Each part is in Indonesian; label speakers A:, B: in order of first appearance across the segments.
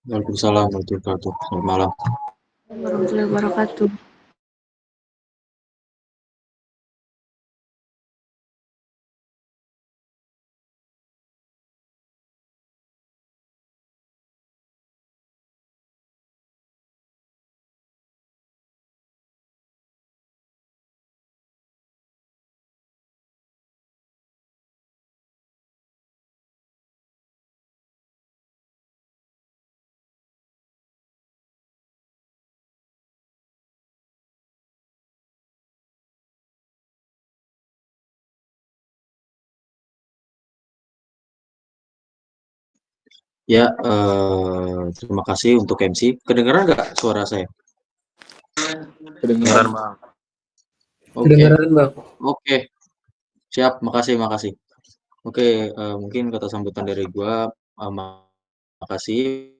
A: Waalaikumsalam warahmatullahi wabarakatuh. Selamat malam.
B: Warahmatullahi wabarakatuh.
A: Ya, terima kasih untuk MC. Kedengaran nggak suara saya?
C: Kedengaran Bang.
A: Oke,
D: Kedengaran Bang.
A: oke, siap. Makasih, makasih. Oke, mungkin kata sambutan dari gua, makasih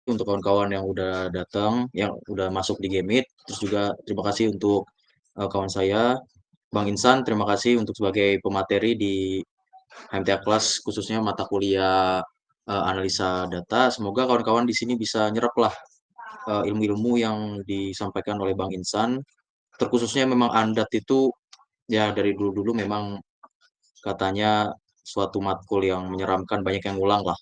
A: untuk kawan-kawan yang udah datang, yang udah masuk di Gameit. Terus juga terima kasih untuk kawan saya, Bang Insan. Terima kasih untuk sebagai pemateri di HMTA kelas khususnya mata kuliah analisa data. Semoga kawan-kawan di sini bisa nyerap lah ilmu-ilmu yang disampaikan oleh Bang Insan. Terkhususnya memang Andat itu ya dari dulu-dulu memang katanya suatu matkul yang menyeramkan, banyak yang ngulang lah.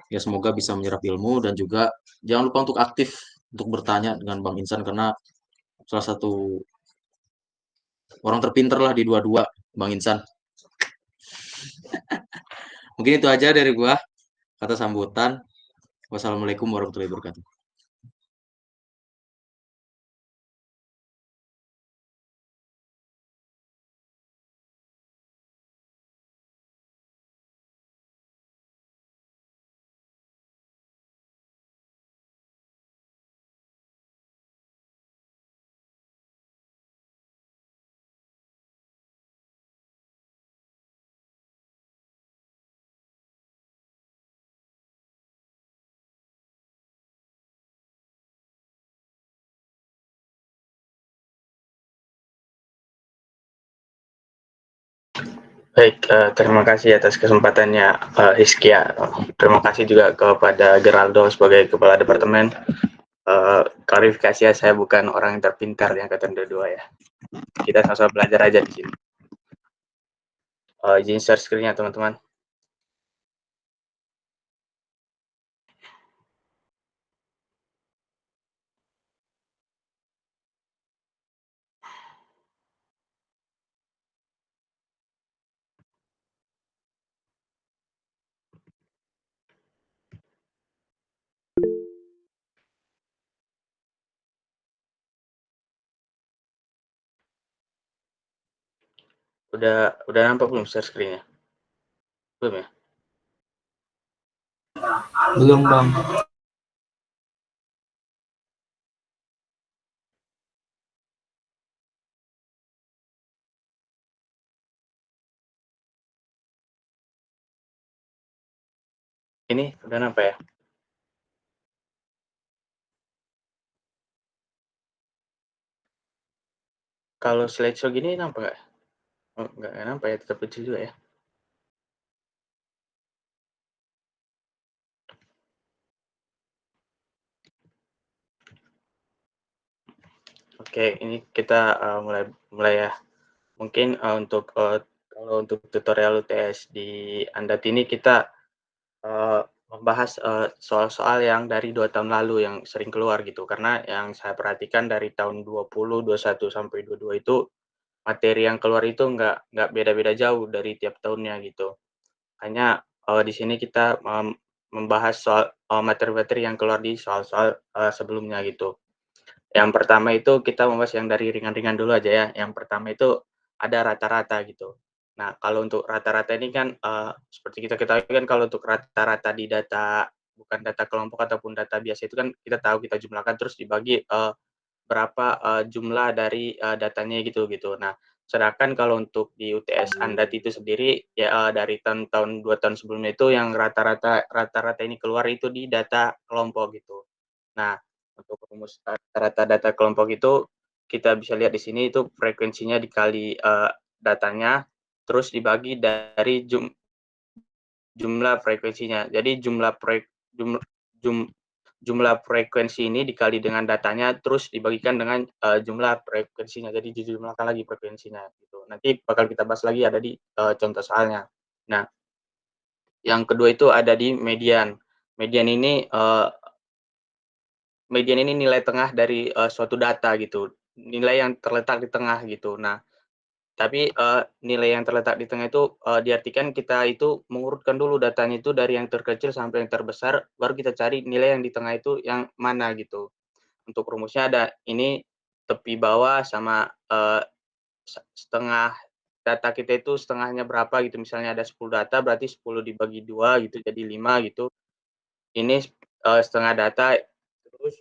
A: Ya semoga bisa menyerap ilmu dan juga jangan lupa untuk aktif untuk bertanya dengan Bang Insan karena salah satu orang terpinter lah di dua-dua Bang Insan. Mungkin itu aja dari gua kata sambutan. Wassalamualaikum warahmatullahi wabarakatuh.
C: Baik, terima kasih atas kesempatannya Hizkia. Terima kasih juga kepada Geraldo sebagai Kepala Departemen. Klarifikasi ya, saya bukan orang yang terpintar di angkatan 22 ya. Kita sama-sama belajar aja di sini. Izin share screen-nya teman-teman. Udah nampak belum share screen-nya? Belum ya?
D: Belum Bang.
C: Ini udah nampak ya? Kalau slideshow gini nampak nggak? Oh, nggak nampak ya, tetap kecil juga ya. Oke, ini kita mulai ya. Mungkin kalau untuk tutorial UTS di Andat ini kita membahas soal-soal yang dari 2 tahun lalu yang sering keluar gitu. Karena yang saya perhatikan dari tahun 20, 21 sampai 22 itu materi yang keluar itu nggak beda-beda jauh dari tiap tahunnya gitu. Hanya di sini kita membahas soal materi-materi yang keluar di soal-soal sebelumnya gitu. Yang pertama itu kita membahas yang dari ringan-ringan dulu aja ya. Yang pertama itu ada rata-rata gitu. Nah, kalau untuk rata-rata ini kan seperti kita ketahui kan kalau untuk rata-rata di data bukan data kelompok ataupun data biasa itu kan kita tahu kita jumlahkan terus dibagi berapa jumlah dari datanya gitu. Nah, sedangkan kalau untuk di UTS Andat itu sendiri ya dari tahun-tahun 2 tahun sebelumnya itu yang rata-rata ini keluar itu di data kelompok gitu. Nah, untuk rumus rata-rata data kelompok itu kita bisa lihat di sini itu frekuensinya dikali datanya terus dibagi dari jumlah frekuensinya. Jadi jumlah frekuensi ini dikali dengan datanya, terus dibagikan dengan jumlah frekuensinya. Jadi dijumlahkan lagi frekuensinya gitu. Nanti bakal kita bahas lagi ada di contoh soalnya. Nah, yang kedua itu ada di median. Median ini nilai tengah dari suatu data gitu. Nilai yang terletak di tengah gitu. Nah, tapi nilai yang terletak di tengah itu diartikan kita itu mengurutkan dulu datanya itu dari yang terkecil sampai yang terbesar, baru kita cari nilai yang di tengah itu yang mana gitu. Untuk rumusnya ada ini tepi bawah sama setengah data kita itu setengahnya berapa gitu. Misalnya ada 10 data berarti 10 dibagi 2 gitu jadi 5 gitu. Ini setengah data terus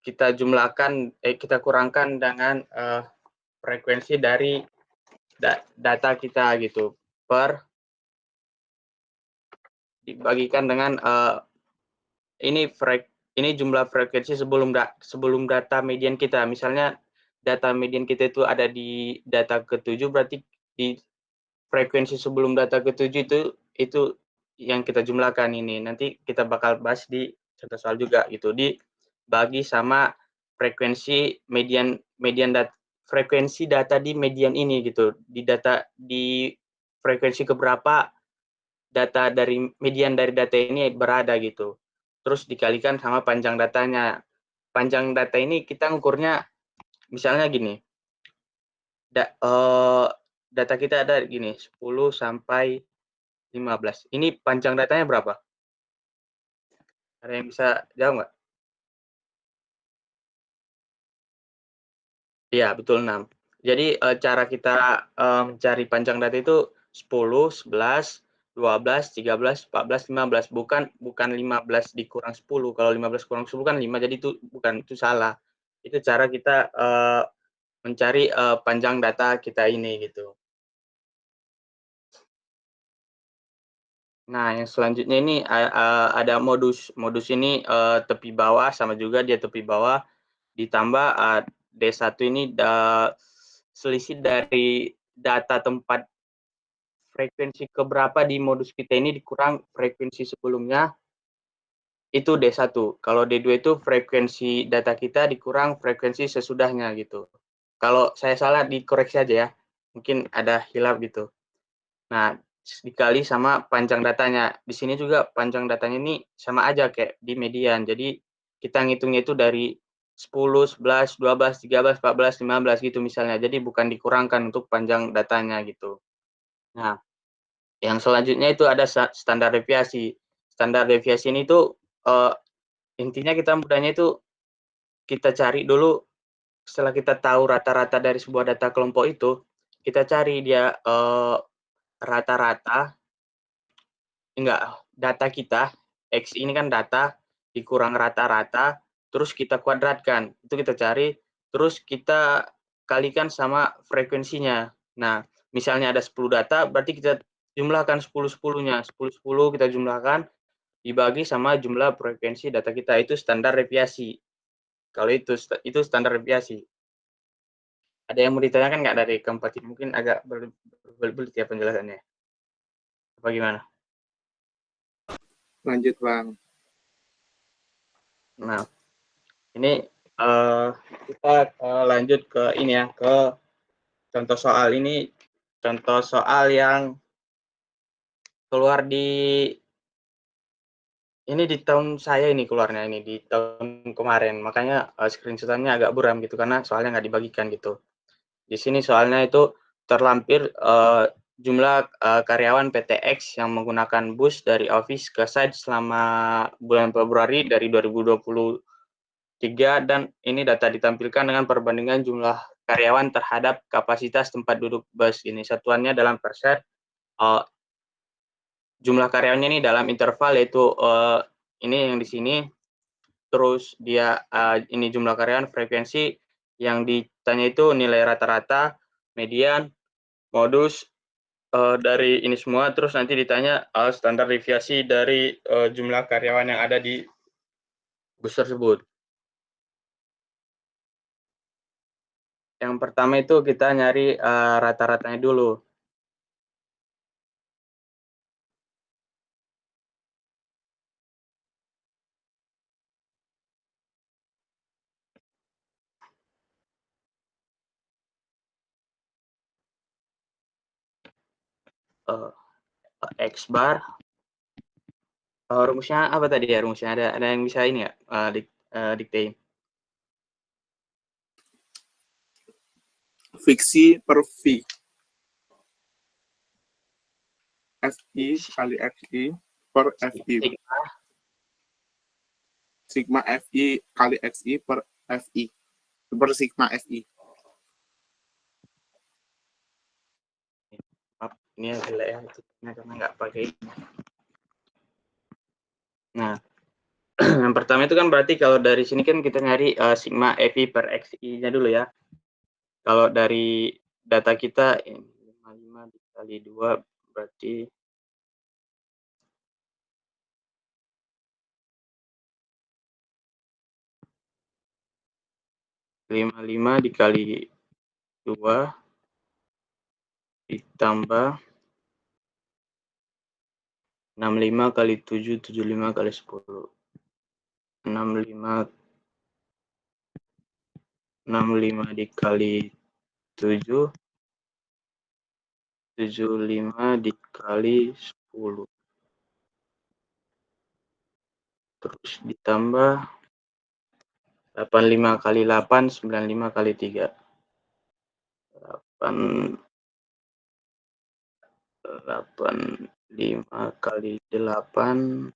C: kita kita kurangkan dengan frekuensi dari data kita gitu dibagikan dengan ini jumlah frekuensi sebelum data median kita. Misalnya data median kita itu ada di data ke-7 berarti di frekuensi sebelum data ke-7 itu yang kita jumlahkan ini. Nanti kita bakal bahas di contoh soal juga gitu. Dibagi sama frekuensi frekuensi data di median ini gitu. Di frekuensi keberapa data dari median dari data ini berada gitu. Terus dikalikan sama panjang datanya. Panjang data ini kita ngukurnya misalnya gini. Data kita ada gini, 10 sampai 15. Ini panjang datanya berapa? Ada yang bisa jawab nggak? Iya, betul 6. Jadi cara kita mencari panjang data itu 10, 11, 12, 13, 14, 15. Bukan 15 dikurang 10. Kalau 15 kurang 10 kan 5, jadi itu bukan, itu salah. Itu cara kita mencari panjang data kita ini gitu. Nah, yang selanjutnya ini ada modus. Modus ini tepi bawah sama juga dia tepi bawah ditambah D1 ini selisih dari data tempat frekuensi keberapa di modus kita ini dikurang frekuensi sebelumnya itu D1. Kalau D2 itu frekuensi data kita dikurang frekuensi sesudahnya gitu. Kalau saya salah dikoreksi aja ya. Mungkin ada hilaf gitu. Nah, dikali sama panjang datanya. Di sini juga panjang datanya ini sama aja kayak di median. Jadi kita ngitungnya itu dari 10, 11, 12, 13, 14, 15 gitu misalnya. Jadi bukan dikurangkan untuk panjang datanya gitu. Nah, yang selanjutnya itu ada standar deviasi. Standar deviasi ini tuh intinya kita mudahnya itu kita cari dulu setelah kita tahu rata-rata dari sebuah data kelompok itu, kita cari dia rata-rata data kita, X ini kan data, dikurang rata-rata, terus kita kuadratkan. Itu kita cari, terus kita kalikan sama frekuensinya. Nah, misalnya ada 10 data, berarti kita jumlahkan 10-10-nya. 10-10 kita jumlahkan, dibagi sama jumlah frekuensi data kita. Itu standar deviasi. Kalau itu standar deviasi. Ada yang mau ditanyakan nggak dari keempat ini? Mungkin agak berbelit ya penjelasannya. Apa gimana?
D: Lanjut, Bang.
C: Nah, ini kita lanjut ke ini ya, ke contoh soal ini. Contoh soal yang keluar di tahun saya ini keluarnya ini di tahun kemarin. Makanya screenshot-nya agak buram gitu karena soalnya nggak dibagikan gitu. Di sini soalnya itu terlampir jumlah karyawan PT X yang menggunakan bus dari office ke site selama bulan Februari dari 2023 dan ini data ditampilkan dengan perbandingan jumlah karyawan terhadap kapasitas tempat duduk bus. Ini satuannya dalam persen. Jumlah karyawannya ini dalam interval yaitu ini yang di sini. Terus dia ini jumlah karyawan, frekuensi yang ditanya itu nilai rata-rata, median, modus dari ini semua. Terus nanti ditanya standar deviasi dari jumlah karyawan yang ada di bus tersebut. Yang pertama itu kita nyari rata-ratanya dulu. X bar. Rumusnya apa tadi ya rumusnya? Ada yang bisa ini nggak diktein?
D: Fiksi per V. FI kali XI per FI. Sigma FI kali XI per FI. Per sigma FI.
C: Maaf, ini jelek ya, karena nggak pakai. Nah, yang pertama itu kan berarti kalau dari sini kan kita nyari sigma FI per XI-nya dulu ya. Kalau dari data kita 55 dikali 2 berarti 55 dikali 2 ditambah 65 kali 7, 75 kali 10. 65 dikali 7, 75 dikali 10. Terus ditambah 85 kali 8, 95 kali 3. 85 kali 8,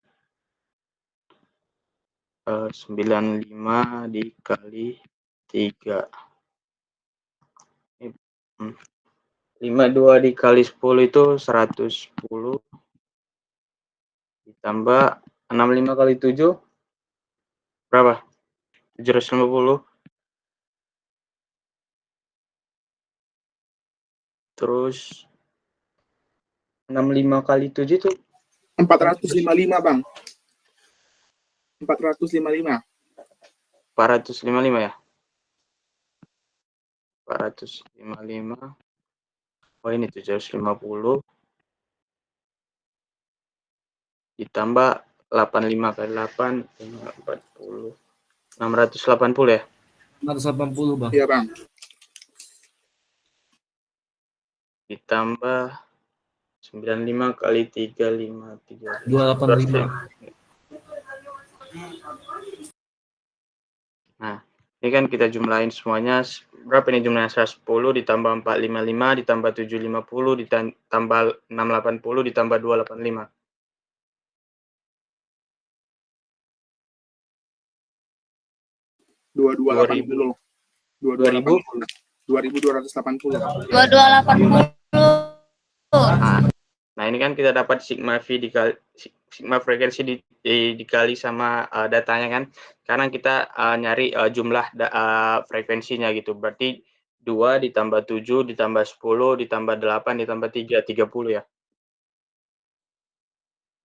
C: 95 dikali 3. 52 dikali 10 itu 110. Ditambah 65 kali 7 berapa? 750. Terus 65 kali 7 itu
D: 455, Bang. 455.
C: 455 ya? 455. Oh, ini 750 ditambah 85 kali 8, 40. 680 ya?
E: 680, Bang.
D: Iya, Bang.
C: Ditambah 95 kali 3, 5, 3.
E: 285.
C: Nah, ini kan kita jumlahin semuanya. Berapa nih jumlahnya? 110 ditambah 455 ditambah 750 ditambah 680 ditambah 285.
D: 2280.
C: 2000.
D: 2280.
B: 2280.
C: Nah, ini kan kita dapat sigma V dikali sigma frekuensi dikali sama datanya kan. Sekarang kita nyari jumlah frekuensinya gitu. Berarti 2 ditambah 7 ditambah 10 ditambah 8 ditambah 3, 30 ya.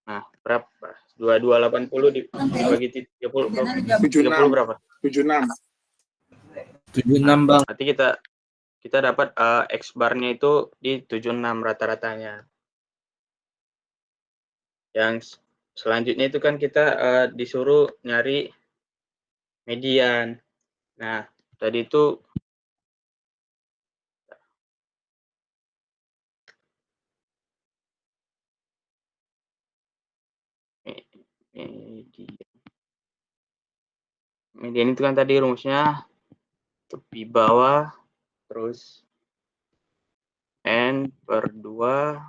C: Nah, berapa? 2280 dibagi 30 berapa?
D: 76.
E: 76, Bang.
C: Berarti kita dapat X bar-nya itu di 76 rata-ratanya. Yang selanjutnya itu kan kita disuruh nyari median. Nah, tadi itu median itu kan tadi rumusnya tepi bawah terus N per 2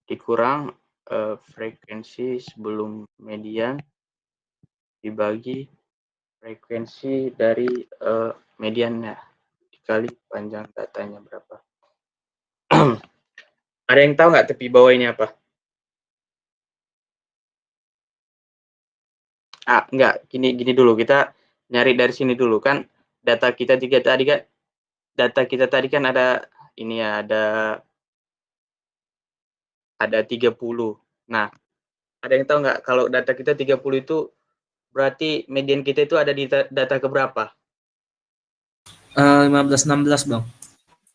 C: dikurang frekuensi sebelum median dibagi frekuensi dari mediannya dikali panjang datanya berapa. Ada yang tahu nggak tepi bawah ini apa? Enggak, gini dulu, kita nyari dari sini dulu kan data kita tadi kan ada ini ya, ada 30. Nah, ada yang tahu nggak kalau data kita 30 itu berarti median kita itu ada di data keberapa?
E: 15-16, Bang.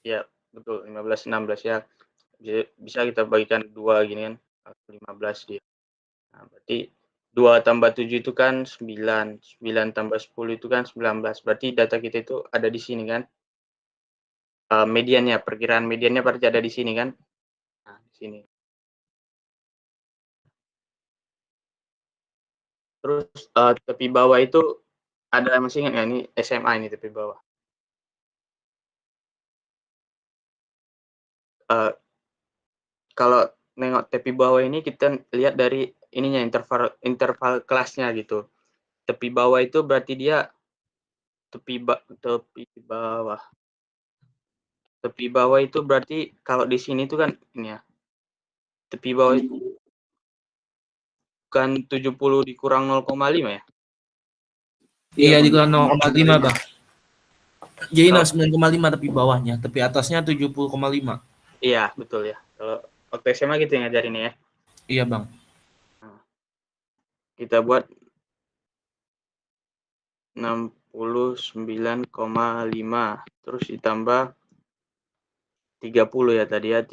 C: Ya, betul, 15-16 ya. Bisa kita bagikan 2 gini kan, 15 dia. Nah, berarti 2 tambah 7 itu kan 9, 9 tambah 10 itu kan 19. Berarti data kita itu ada di sini kan. mediannya, perkiraan mediannya berarti ada di sini kan? Nah, di sini. Terus tepi bawah itu ada, masih ingat nggak ini SMA ini tepi bawah? Kalau nengok tepi bawah ini kita lihat dari ininya interval kelasnya gitu. Tepi bawah itu berarti dia tepi bawah. Tepi bawah itu berarti kalau di sini tuh kan ini ya. Tepi bawah itu kan 70 dikurang 0,5 ya?
E: Iya, dikurang 0,5 bang. Jadi
C: Oh.
E: 9,5 tapi bawahnya, tapi atasnya 70,5.
C: Iya, betul ya. Kalau waktu SMA gitu yang ngajarin ya.
E: Iya bang.
C: Kita buat 69,5 terus ditambah 30 ya tadi ya,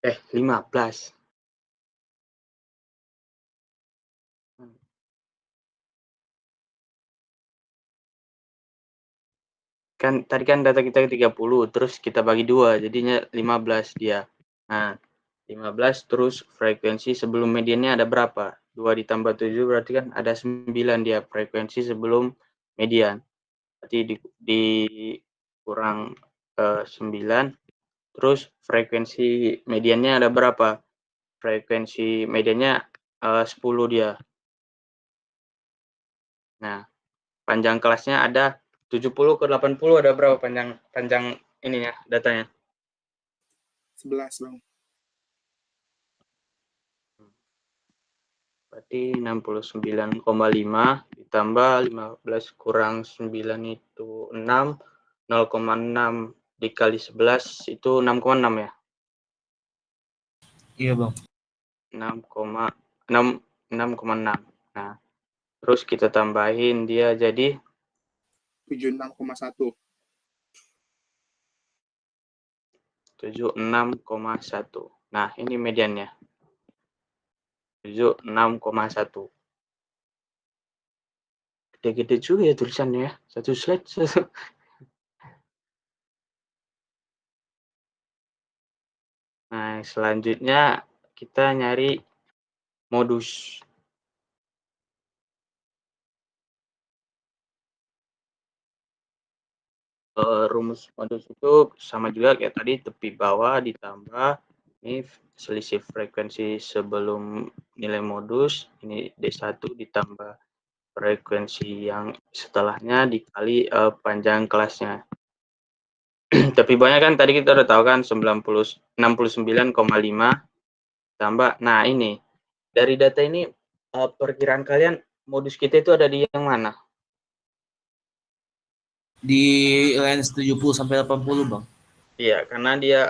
C: 15. Kan tadi kan data kita 30 terus kita bagi 2 jadinya 15 dia. Nah, 15 terus frekuensi sebelum mediannya ada berapa? 2 ditambah 7 berarti kan ada 9 dia frekuensi sebelum median. Berarti dikurang 9 terus frekuensi mediannya ada berapa? Frekuensi mediannya 10 dia. Nah, panjang kelasnya ada 70 ke 80 ada berapa panjang ininya datanya?
D: 11 bang.
C: Berarti 69,5 ditambah 15 kurang 9 itu 6, 0,6 dikali 11 itu 6,6 ya?
E: Iya bang.
C: 6,6. Nah, terus kita tambahin dia jadi
D: 76,1.
C: 76,1. Nah, ini mediannya. 76,1. Gede-gede juga ya tulisannya ya. Satu slide. Nah, selanjutnya kita nyari modus. Rumus modus itu sama juga kayak tadi, tepi bawah ditambah ini selisih frekuensi sebelum nilai modus, ini D1 ditambah frekuensi yang setelahnya dikali panjang kelasnya. Tepi bawahnya kan tadi kita udah tahu kan 69,5 tambah, nah ini dari data ini perkiraan kalian modus kita itu ada di yang mana?
E: Di range 70 sampai 80 bang.
C: Iya, karena dia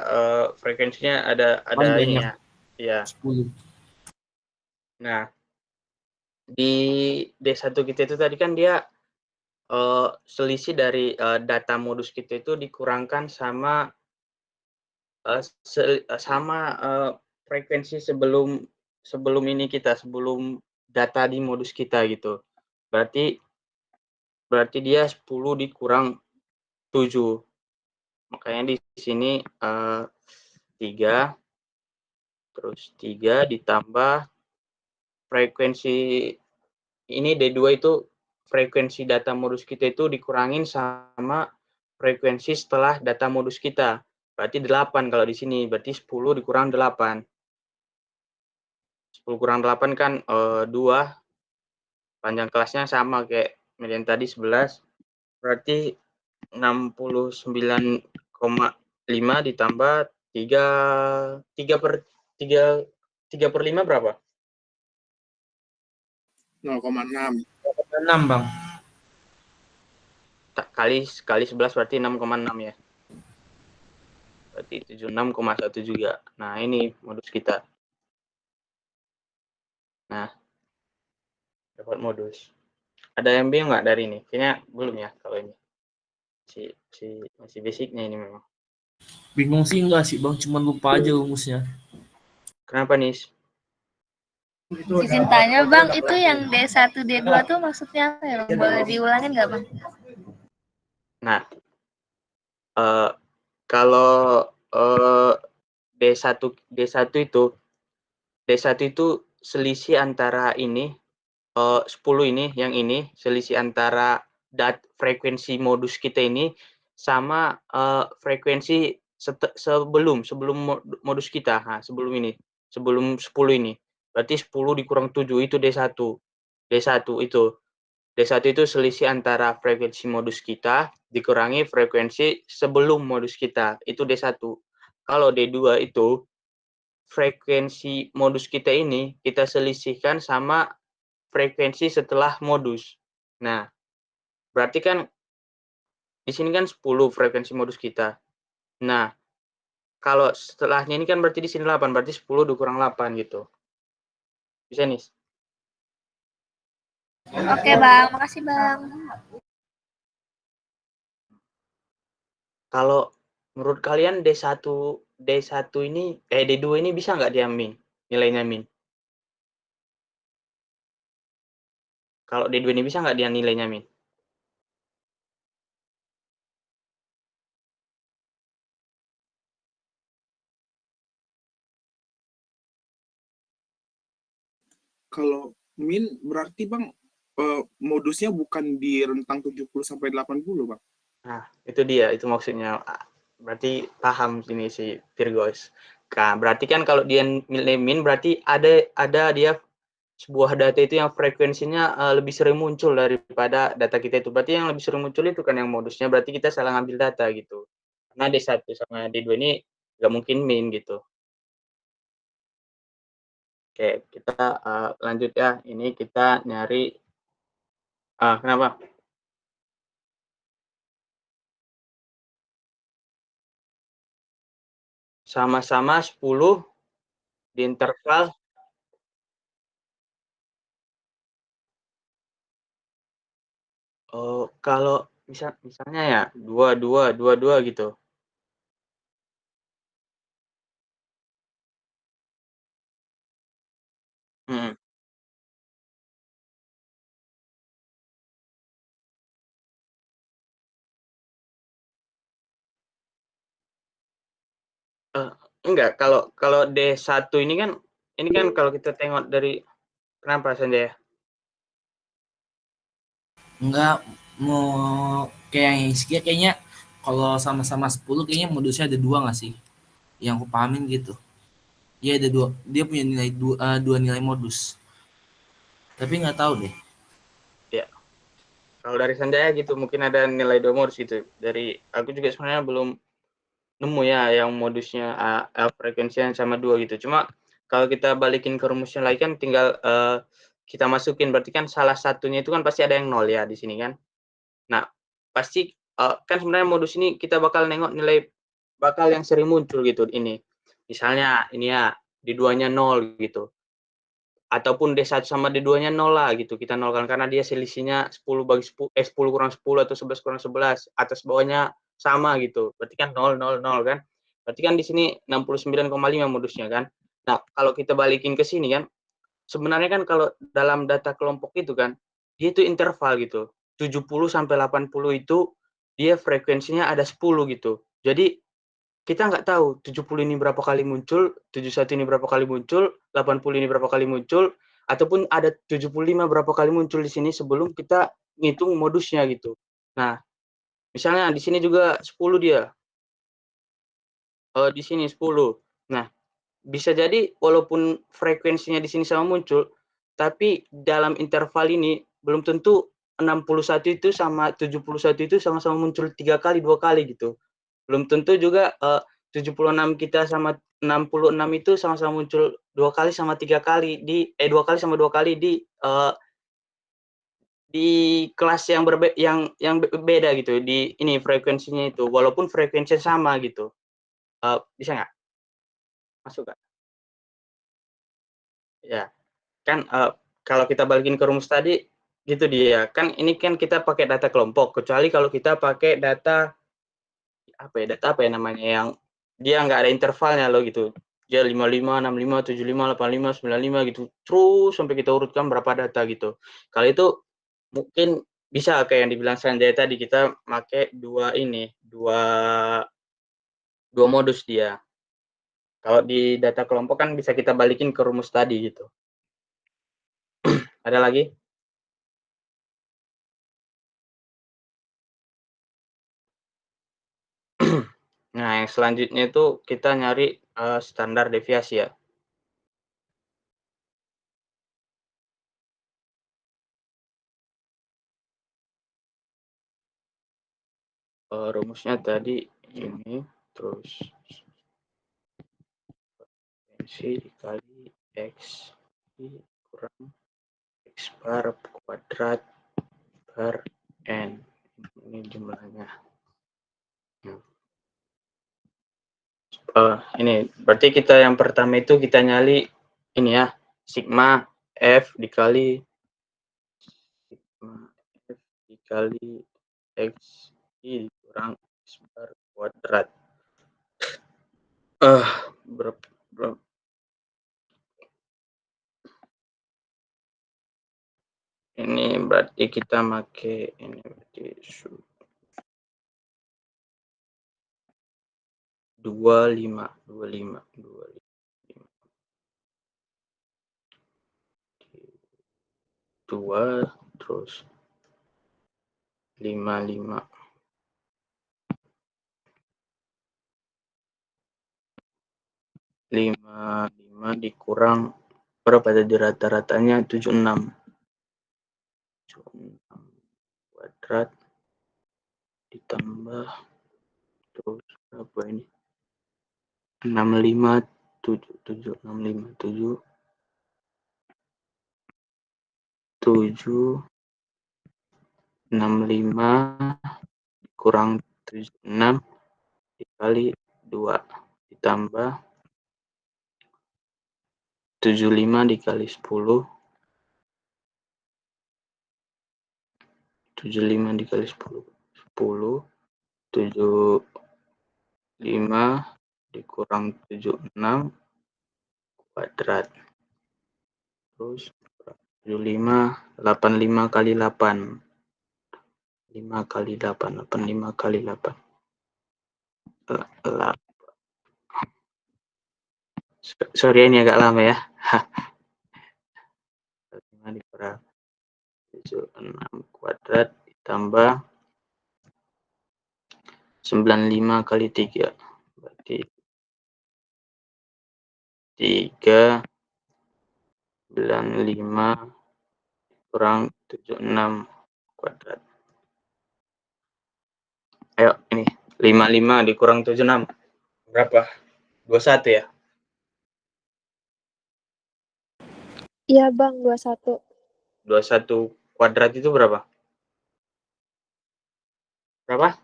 C: frekuensinya ada ini ya. Iya.
E: 10.
C: Nah, di D1 kita itu tadi kan dia selisih dari data modus kita itu dikurangkan sama frekuensi sebelum ini kita, sebelum data di modus kita gitu. Berarti dia 10 dikurang 7. Makanya di sini 3 terus 3 ditambah frekuensi ini D2 itu frekuensi data modus kita itu dikurangin sama frekuensi setelah data modus kita. Berarti 8 kalau di sini, berarti 10 dikurang 8. 10 kurang 8 kan 2. Panjang kelasnya sama kayak median tadi 11. Berarti 69,5 ditambah 3/5 berapa?
D: 0,6.
E: 6 bang.
C: Kali 11 berarti 6,6 ya. Berarti 76,1 juga. Nah, ini modus kita. Nah, dapat modus. Ada yang bingung nggak dari ini? Kayaknya belum ya kalau ini. Masih basicnya ini memang.
E: Bingung sih enggak sih bang, cuma lupa aja rumusnya.
C: Kenapa nih?
B: Izin tanya bang, itu yang D1, D2 tuh maksudnya apa ya bang? Boleh diulangin nggak bang?
C: Nah, kalau D1 itu selisih antara ini 10 ini, yang ini selisih antara frekuensi modus kita ini sama frekuensi sebelum modus kita. Nah, sebelum 10 ini. Berarti 10 dikurang 7 itu D1. D1 itu selisih antara frekuensi modus kita dikurangi frekuensi sebelum modus kita. Itu D1. Kalau D2 itu frekuensi modus kita ini kita selisihkan sama frekuensi setelah modus. Nah, berarti kan di sini kan 10 frekuensi modus kita. Nah, kalau setelahnya ini kan berarti di sini 8, berarti 10 dikurang 8 gitu. Bisa nih?
B: Oke Bang, makasih Bang.
C: Kalau menurut kalian D1 ini D2 ini bisa nggak dia min? Nilainya min? Kalau D2 ini bisa nggak dia nilainya min?
D: Kalau min berarti Bang modusnya bukan di rentang 70 sampai 80, Bang.
C: Nah, itu dia, itu maksudnya. Berarti paham ini si Virgos. Nah, berarti kan kalau dia nilai min berarti ada dia sebuah data itu yang frekuensinya lebih sering muncul daripada data kita itu. Berarti yang lebih sering muncul itu kan yang modusnya, berarti kita salah ngambil data gitu. Karena D1 sama D2 ini nggak mungkin min gitu. Oke, kita lanjut ya. Ini kita nyari kenapa? Sama-sama 10 di interval kalau misalnya ya 2 gitu. Mhm. Enggak, kalau D1 ini kan kalau kita tengok dari kenapa Sanjaya?
E: Enggak mau kayak yang Iskia kayaknya kalau sama-sama 10 kayaknya modusnya ada 2 nggak sih? Yang aku pahamin gitu. Dia ada 2, dia punya nilai 2 nilai modus. Tapi nggak tahu deh.
C: Ya, kalau dari Sanjaya gitu mungkin ada nilai 2 modus gitu. Dari aku juga sebenarnya belum nemu ya yang modusnya frekuensinya sama 2 gitu. Cuma kalau kita balikin ke rumusnya lagi kan tinggal kita masukin, berarti kan salah satunya itu kan pasti ada yang 0 ya di sini kan. Nah, pasti kan sebenarnya modus ini kita bakal nengok nilai bakal yang sering muncul gitu ini. Misalnya ini ya, D2-nya 0 gitu. Ataupun D1 sama D2-nya 0 lah gitu. Kita nolkan karena dia selisihnya 10 kurang 10 atau 11 kurang 11. Atas bawahnya sama gitu. Berarti kan 0, 0, 0 kan. Berarti kan di sini 69,5 modusnya kan. Nah, kalau kita balikin ke sini kan, sebenarnya kan kalau dalam data kelompok itu kan, dia itu interval gitu. 70 sampai 80 itu dia frekuensinya ada 10 gitu. Jadi kita nggak tahu 70 ini berapa kali muncul, 71 ini berapa kali muncul, 80 ini berapa kali muncul, ataupun ada 75 berapa kali muncul di sini sebelum kita ngitung modusnya gitu. Nah, misalnya di sini juga 10 dia. Di sini 10. Nah, bisa jadi walaupun frekuensinya di sini sama muncul, tapi dalam interval ini belum tentu 61 itu sama 71 itu sama-sama muncul 3 kali, 2 kali gitu. Belum tentu juga 76 kita sama 66 itu sama-sama muncul 2 kali sama 3 kali 2 kali sama 2 kali di kelas yang beda gitu, di ini frekuensinya itu, walaupun frekuensinya sama gitu. Bisa nggak? Masuk nggak? Ya, kan kalau kita balikin ke rumus tadi, gitu dia. Kan ini kan kita pakai data kelompok, kecuali kalau kita pakai data data apa ya namanya, yang dia nggak ada intervalnya loh gitu. Dia 55, 65, 75, 85, 95 gitu. Terus sampai kita urutkan berapa data gitu. Kalau itu mungkin bisa kayak yang dibilang Sanjay tadi, kita pakai dua modus dia. Kalau di data kelompok kan bisa kita balikin ke rumus tadi gitu. Ada lagi? Nah, yang selanjutnya itu kita nyari standar deviasi ya. Rumusnya tadi ini, terus frekuensi dikali X kurang X bar kuadrat per N. Ini jumlahnya. Ini berarti kita yang pertama itu kita nyali ini ya, sigma F dikali X kurang X bar kuadrat. Berapa? Ini berarti kita pakai ini berarti 25 2 terus 55 dikurang berapa tadi rata-ratanya 76 kuadrat ditambah terus berapa ini 65 kurang 76 dikali 2 ditambah 75 dikali 10 75 dikurang 76 kuadrat terus 75 85 kali 8 5 kali 8 85 kali 8 sorry ini agak lama ya 5 dikurang 76 kuadrat ditambah 95 kali 3 berarti 395 kurang 76 kuadrat. Ayo ini 55 dikurang 76 berapa? 21 ya?
B: Iya Bang, 21.
C: 21 kuadrat itu berapa? Berapa?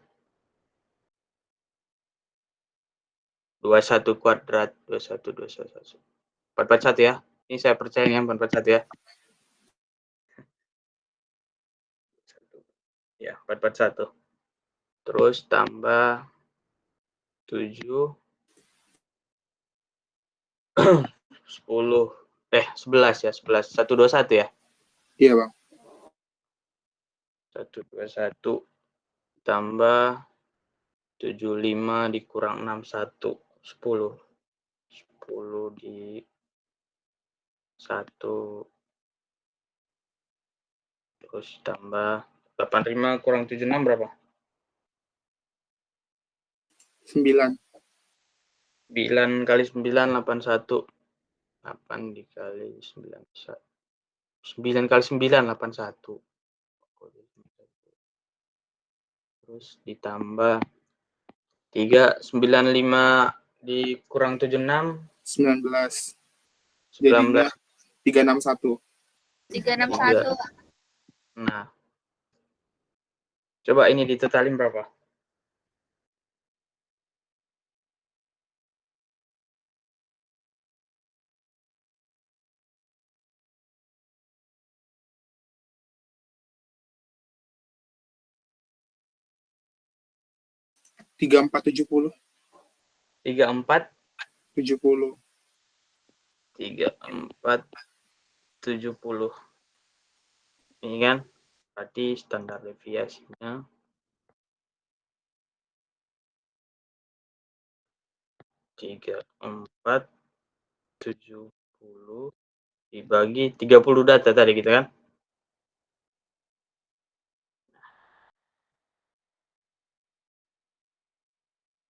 C: 21 kuadrat 441 ya. Ini saya percaya yang 441 ya. Ya, 441. Terus tambah 7 10 11 ya, 11 121 ya.
D: Iya Bang.
C: 121 tambah 75 dikurang 61 10 di 1 terus tambah 85 kurang 76 berapa?
D: 9.
C: 9 kali 9 81 8 dikali 9 9 kali 9 81 terus ditambah 395 dikurang 76
D: 19.
C: 19
D: Jadinya 361.
B: 361.
C: Nah, coba ini ditotalin berapa?
D: Tiga empat 70.
C: 34
D: 70.
C: 34 70 ini kan Berarti standar deviasinya 3470 dibagi 30 data tadi gitu kan.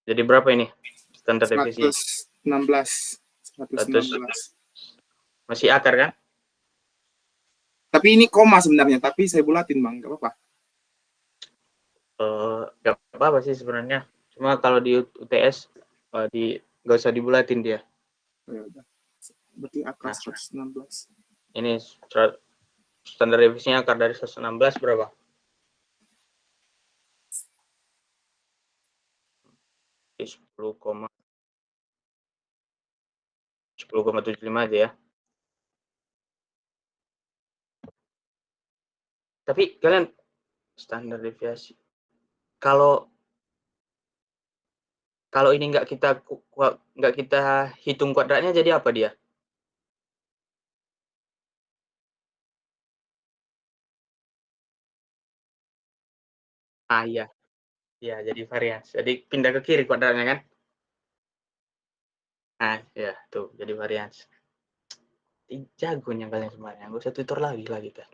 C: Jadi berapa ini standar deviasi?
D: 116. 116.
C: Masih akar kan?
D: Tapi ini koma sebenarnya, tapi saya bulatin Bang, nggak apa-apa.
C: Nggak apa-apa sih sebenarnya. Cuma kalau di UTS nggak usah dibulatin dia.
D: Ya udah. Berarti akar
C: Nah.
D: 116.
C: Ini standar deviasinya akar dari 116 berapa? Di 10,75 aja ya. Tapi kalian standar deviasi. Kalau ini nggak kita hitung kuadratnya jadi apa dia? Iya. Iya, jadi varians. Jadi pindah ke kiri kuadratnya kan? Ya, tuh jadi varians. Jagonya kalian semuanya. Nggak usah tutor lagi lah kita.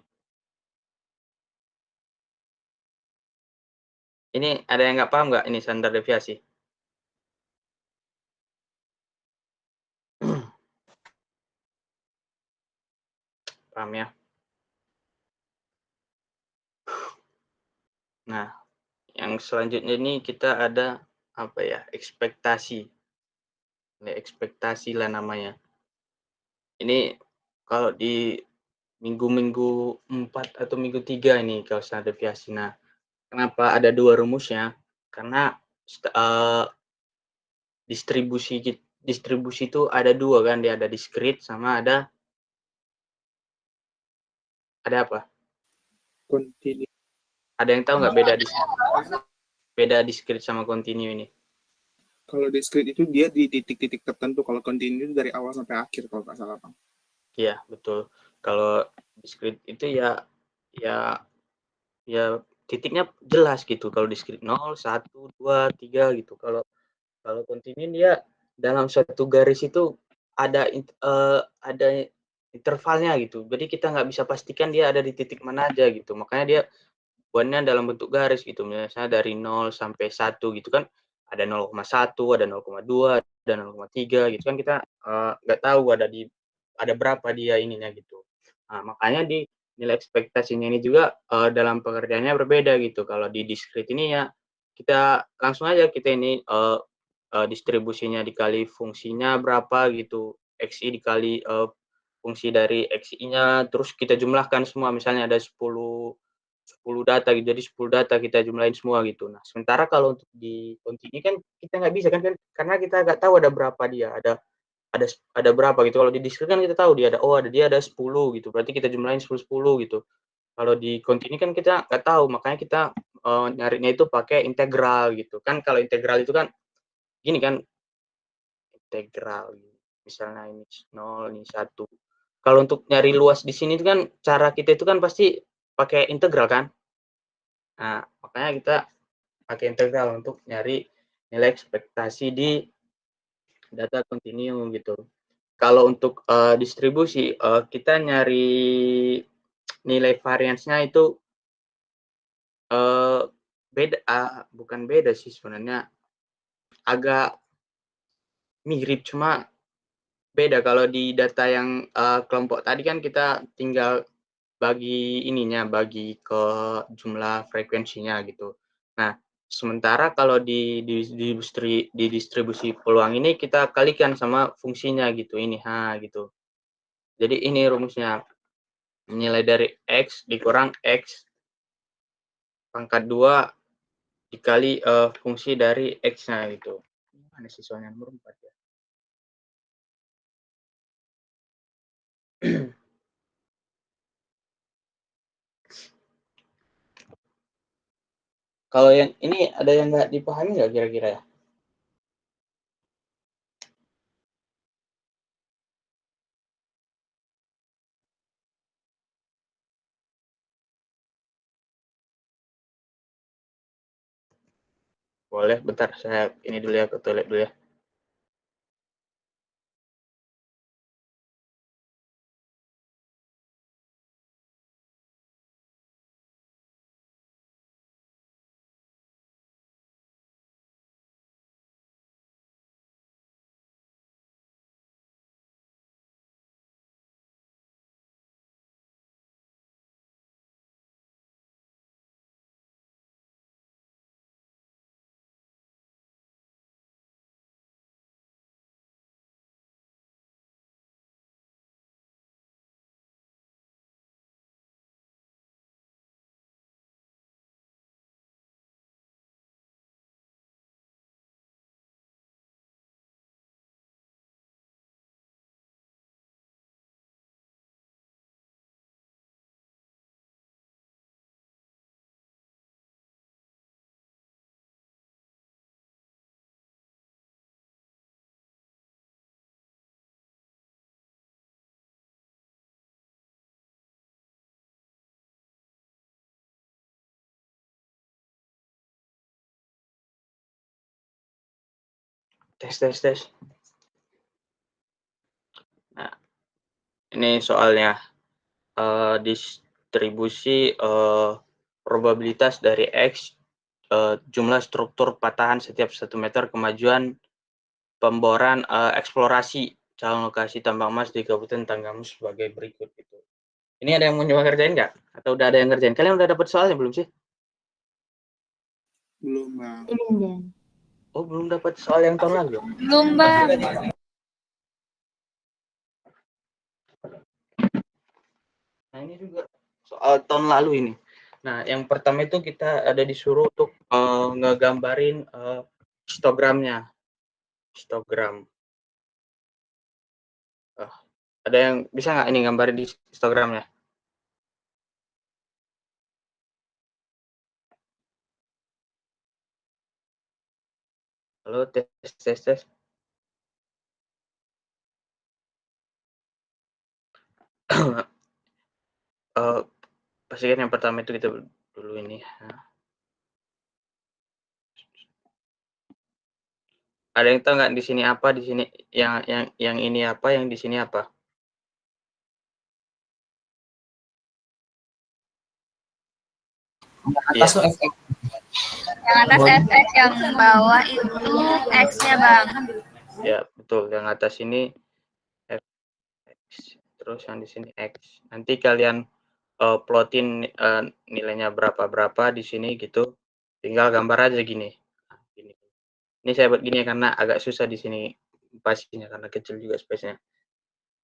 C: Ini ada yang nggak paham nggak ini standar deviasi? Paham ya? Nah, yang selanjutnya ini kita ada apa ya? Ekspektasi. Ekspektasi lah namanya. Ini kalau di minggu 4 atau minggu 3 ini kalau standar deviasi. Nah, kenapa ada 2 rumusnya? Karena distribusi itu ada 2 kan, dia ada discrete sama ada apa?
D: Continue.
C: Ada yang tahu nggak beda discrete sama continue ini?
D: Kalau discrete itu dia di titik-titik tertentu, kalau continue dari awal sampai akhir kalau nggak salah Bang.
C: Iya, betul. Kalau discrete itu ya titiknya jelas gitu. Kalau discrete 0, 1, 2, 3 gitu. Kalau continue dia dalam satu garis itu ada intervalnya gitu. Jadi kita nggak bisa pastikan dia ada di titik mana aja gitu. Makanya dia buatnya dalam bentuk garis gitu. Misalnya dari 0 sampai 1 gitu kan. Ada 0,1, ada 0,2, ada 0,3 gitu kan, kita nggak tahu ada berapa dia ininya gitu. Nah, makanya di nilai ekspektasinya ini juga dalam pengertiannya berbeda gitu. Kalau di discrete ini ya kita langsung aja kita ini distribusinya dikali fungsinya berapa gitu, xi dikali fungsi dari xi-nya, terus kita jumlahkan semua, misalnya ada 10 data gitu, jadi 10 data kita jumlahin semua gitu. Nah, sementara kalau untuk di continue kan kita nggak bisa kan, karena kita nggak tahu ada berapa dia, ada berapa gitu. Kalau di discrete kan kita tahu dia ada 10 gitu, berarti kita jumlahin 10 10 gitu. Kalau di continue kan kita nggak tahu, makanya kita nyarinya itu pakai integral gitu kan. Kalau integral itu kan gini kan, integral misalnya ini 0, ini 1. Kalau untuk nyari luas di sini itu kan cara kita itu kan pasti pakai integral kan. Nah, makanya kita pakai integral untuk nyari nilai ekspektasi di data kontinu gitu. Kalau untuk distribusi, kita nyari nilai variansnya itu beda, bukan beda sih sebenarnya, agak mirip, cuma beda. Kalau di data yang kelompok tadi kan kita tinggal bagi ke jumlah frekuensinya gitu. Nah, sementara kalau di distribusi peluang ini kita kalikan sama fungsinya gitu, ini gitu. Jadi ini rumusnya, nilai dari X dikurang X pangkat 2 dikali fungsi dari X-nya gitu. Mana sih soalnya nomor 4 ya? Kalau yang ini ada yang nggak dipahami nggak kira-kira ya? Boleh, bentar saya ini dulu ya, ke toilet dulu ya. Tes. Nah, ini soalnya distribusi probabilitas dari X, jumlah struktur patahan setiap 1 meter kemajuan pemboran eksplorasi calon lokasi tambang emas di Kabupaten Tanggamus sebagai berikut gitu. Ini ada yang mau nyoba ngerjain nggak? Atau udah ada yang ngerjain? Kalian udah dapat soalnya belum sih?
D: Belum, Bang.
C: Oh, belum dapat soal yang tahun lalu?
B: Belum, Bang.
C: Nah, ini juga soal tahun lalu ini. Nah, yang pertama itu kita ada disuruh untuk ngegambarin histogramnya. Histogram. Ada yang bisa nggak ini gambarin di histogramnya? Halo, tes. Pastikan yang pertama itu kita dulu ini. Ada yang tahu nggak di sini apa, di sini yang ini apa, yang di sini apa?
E: Atas tuh FX.
B: Yang atas FX, yang bawah itu X-nya, Bang.
C: Ya, betul. Yang atas ini X, terus yang di sini X. Nanti kalian plotin nilainya berapa di sini gitu. Tinggal gambar aja gini. Nah, gini. Ini saya buat gini karena agak susah di sini pastinya karena kecil juga space-nya.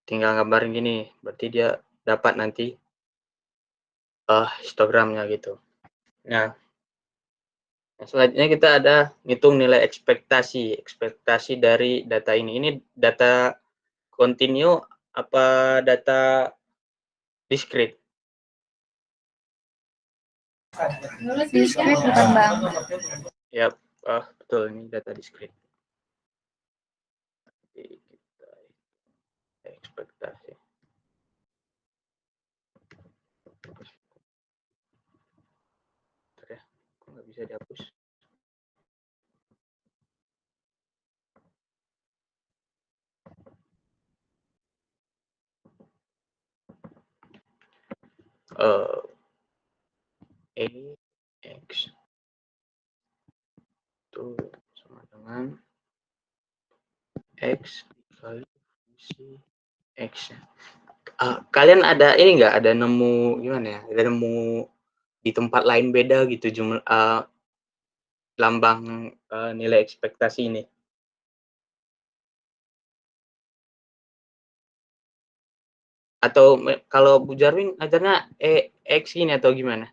C: Tinggal gambarin gini, berarti dia dapat nanti histogramnya gitu. Nah, selanjutnya kita ada ngitung nilai ekspektasi dari data ini. Ini data continue apa data discrete?
B: Discrete bukan, Bang?
C: Ya, betul, ini data discrete. Jadi kita ekspektasi. Bentar ya, kok nggak bisa dihapus? X itu sama dengan X dikali fungsi X. Kalian ada ini nggak? Ada nemu gimana ya? Ada nemu di tempat lain beda gitu jumlah lambang nilai ekspektasi ini? Atau kalau Bu Jarwin ajarnya X ini atau gimana?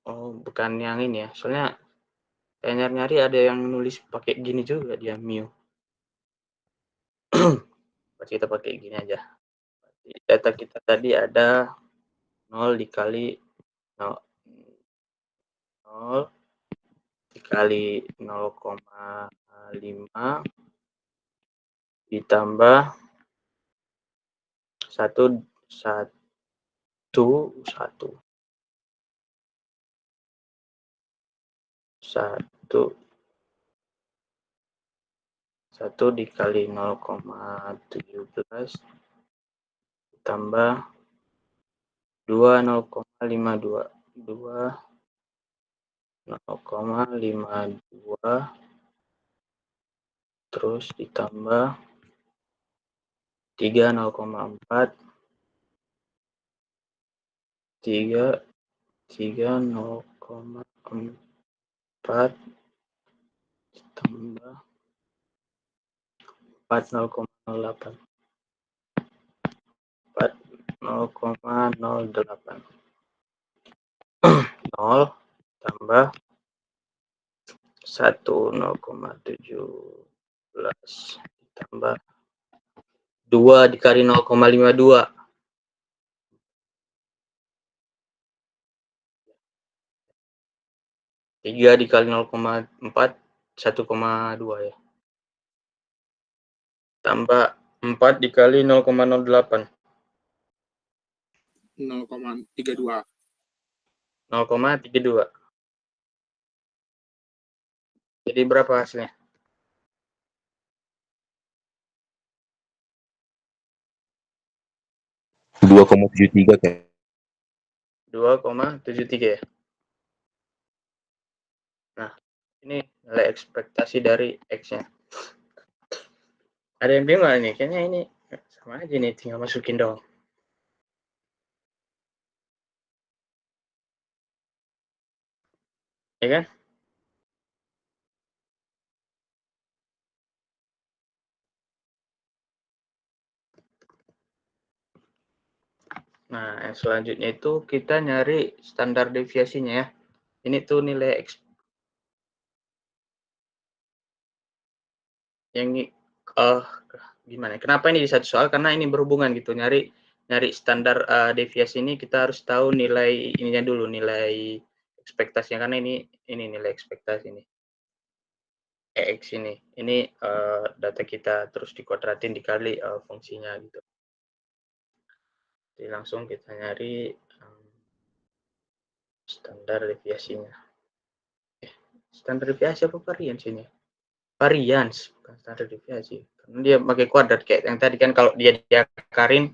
C: Oh, bukan yang ini ya. Soalnya saya nyari-nyari ada yang nulis pakai gini juga dia mu. Kita pakai gini aja. Data kita tadi ada 0 dikali 0 dikali 0,5 ditambah 1 dikali 0,17 tambah 2 0,52 terus ditambah 3 0,4 0,4 ditambah 4 0,08 0 tambah 1 0,17 ditambah 2 dikali 0,52 3 dikali 0,4 1,2 ya, tambah 4 dikali 0,08
D: 0,32.
C: 0,32. Jadi berapa hasilnya?
F: $2,73 kayak.
C: 2,73 ya. Nah, ini nilai ekspektasi dari X-nya. Ada yang bingung nggak nih? Kayaknya ini sama aja nih, tinggal masukin dong. Ya kan? Nah, yang selanjutnya itu kita nyari standar deviasinya ya. Ini tuh nilai X yang gimana? Kenapa ini di satu soal? Karena ini berhubungan gitu. Nyari standar deviasi ini kita harus tahu nilai ininya dulu, nilai ekspektasinya, karena ini nilai ekspektasi ini. EX ini data kita, terus dikuadratin dikali fungsinya gitu. Jadi langsung kita nyari standar deviasinya. Standar deviasi apa varians ini? Varians, bukan standar deviasi. Karena dia pakai kuadrat kayak yang tadi kan, kalau dia diakarin,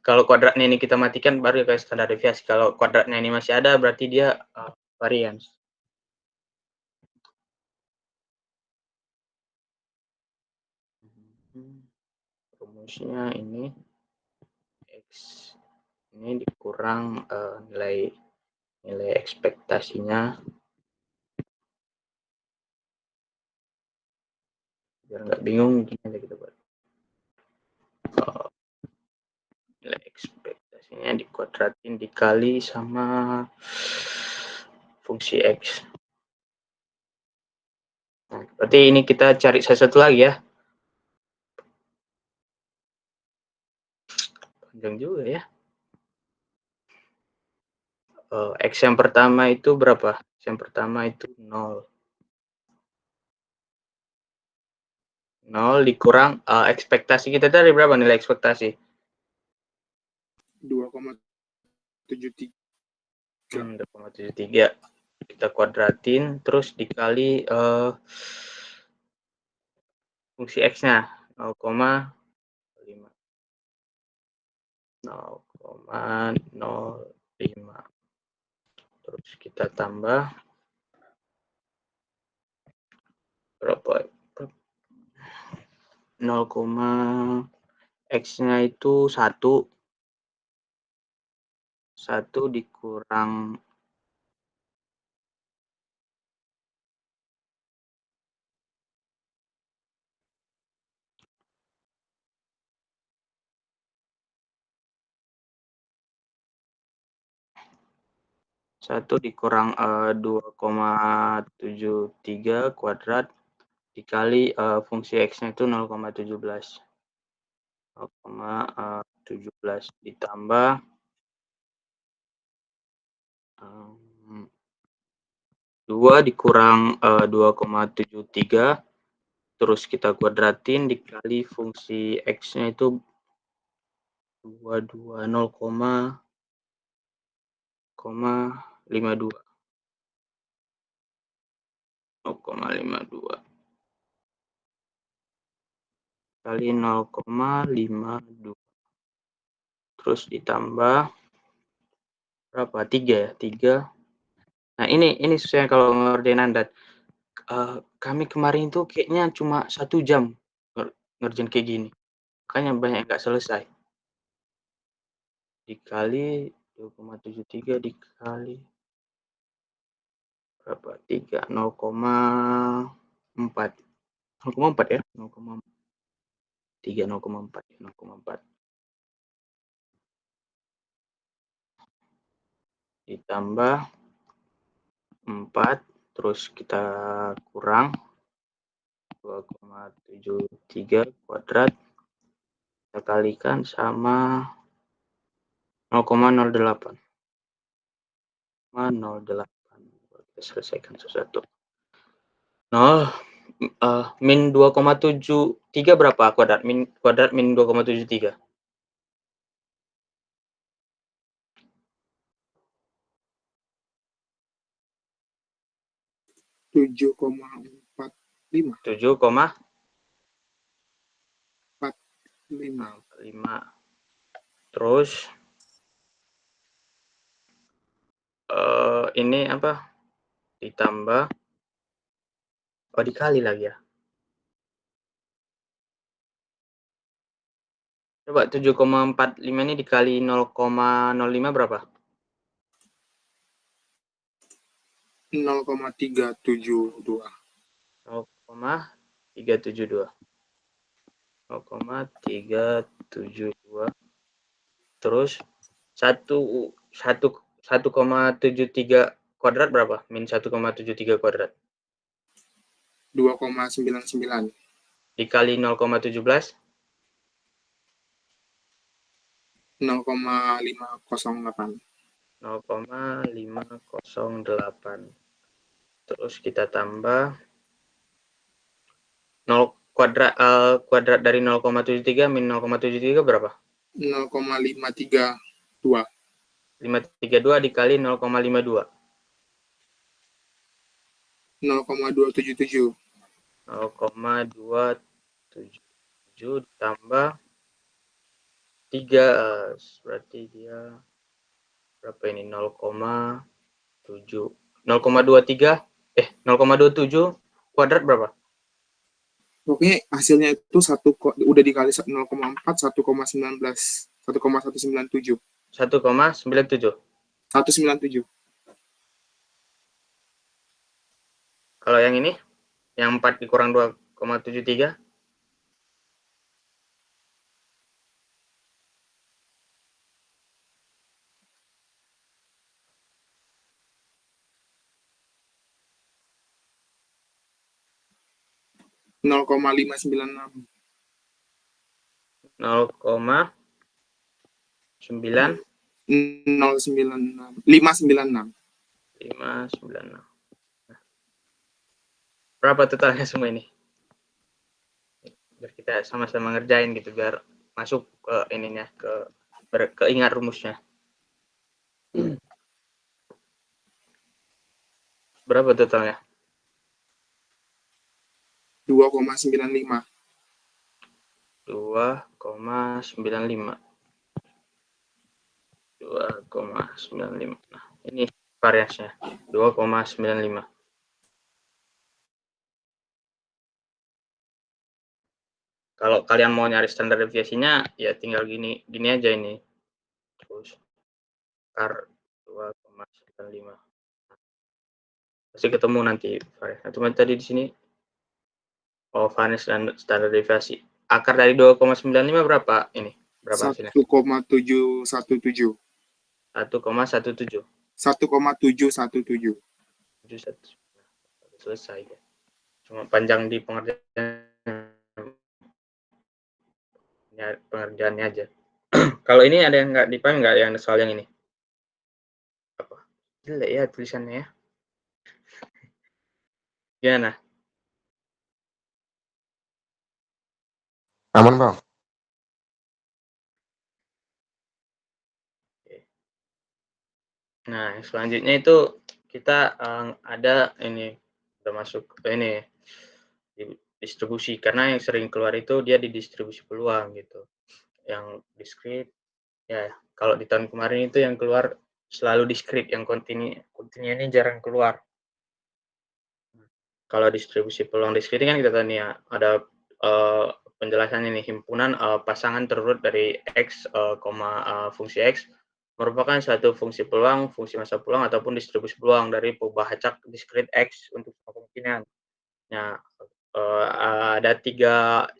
C: kalau kuadratnya ini kita matikan baru kayak standar deviasi. Kalau kuadratnya ini masih ada berarti dia varians. Rumusnya ini X ini dikurang nilai ekspektasinya, biar nggak bingung gini kita buat. Nilai ekspektasinya dikuadratin dikali sama fungsi X. Nah, berarti ini kita cari satu lagi ya. Panjang juga ya. X yang pertama itu berapa? X yang pertama itu 0. 0 dikurang ekspektasi kita tadi berapa nilai ekspektasi?
D: 2,73.
C: 2,73. Kita kuadratin terus dikali fungsi X-nya 0,05. 0,05. Terus kita tambah berapa? 0, X-nya itu 1. 1 dikurang 2,73 kuadrat dikali fungsi X-nya itu 0,17. 0,17 ditambah 2 dikurang 2,73, terus kita kuadratin dikali fungsi X-nya itu 22 0,52 0,52 kali 0,52 terus ditambah berapa? 3 ya? 3. Nah, ini susah kalau ngerjain Anda. Kami kemarin itu kayaknya cuma 1 jam ngerjain kayak gini. Makanya banyak yang nggak selesai. Dikali 2,73 dikali berapa? 3 0,4 0,4 ya? 3 0,4 ditambah 4 terus kita kurang 2,73 kuadrat kita kalikan sama 0,08 kita selesaikan satu-satu. 0 min 2,73 berapa kuadrat? Min 2,73
D: 7,45.
C: 7,45 terus ini apa? Ditambah dikali lagi ya. Coba 7,45 ini dikali 0,05 berapa?
D: 0,372.
C: 0,372 terus 1,73 kuadrat berapa? Min 1,73 kuadrat
D: 2,99.
C: dikali 0,17
D: 0,508.
C: 0,508 terus kita tambah 0 kuadrat dari 0,73 min 0,73 berapa?
D: 0,532.
C: 532 dikali 0,52
D: 0,277.
C: 0,277 ditambah 3 berarti dia berapa ini 0,7 0,23 0,27 kuadrat berapa?
D: Pokoknya hasilnya itu udah dikali 0,4 1,19 1,197
C: 1,97
D: 197.
C: kalau yang ini yang 4 dikurang 2,73
D: 0,596.
C: 0,9
D: 096 596.
C: 596 berapa totalnya semua ini biar kita sama-sama ngerjain gitu biar masuk ke ininya keingat rumusnya berapa totalnya
D: 2,95.
C: 2,95 nah ini variasinya 2,95 kalau kalian mau nyari standar deviasinya ya tinggal gini aja ini terus kar 2,95 pasti ketemu nanti variasinya cuma tadi di sini variasi dan standar deviasi akar dari 2,95 berapa ini berapa hasilnya
D: 1,717.
C: 1,17
D: 1,717.
C: selesai ya cuma panjang di pengerjaannya aja kalau ini ada yang nggak dipahami nggak yang soal yang ini apa jelek ya tulisannya ya gimana
F: Aman, Bang.
C: Nah, yang selanjutnya itu kita ada ini udah masuk ini distribusi, karena yang sering keluar itu dia di distribusi peluang gitu. Yang diskrit ya kalau di tahun kemarin itu yang keluar selalu diskrit, yang kontinu ini jarang keluar. Kalau distribusi peluang diskrit kan kita tahu nih ya, ada penjelasan ini himpunan pasangan terurut dari X, fungsi X merupakan satu fungsi peluang, fungsi masa peluang ataupun distribusi peluang dari perubahan acak diskrit X untuk kemungkinan. Nah, ada 3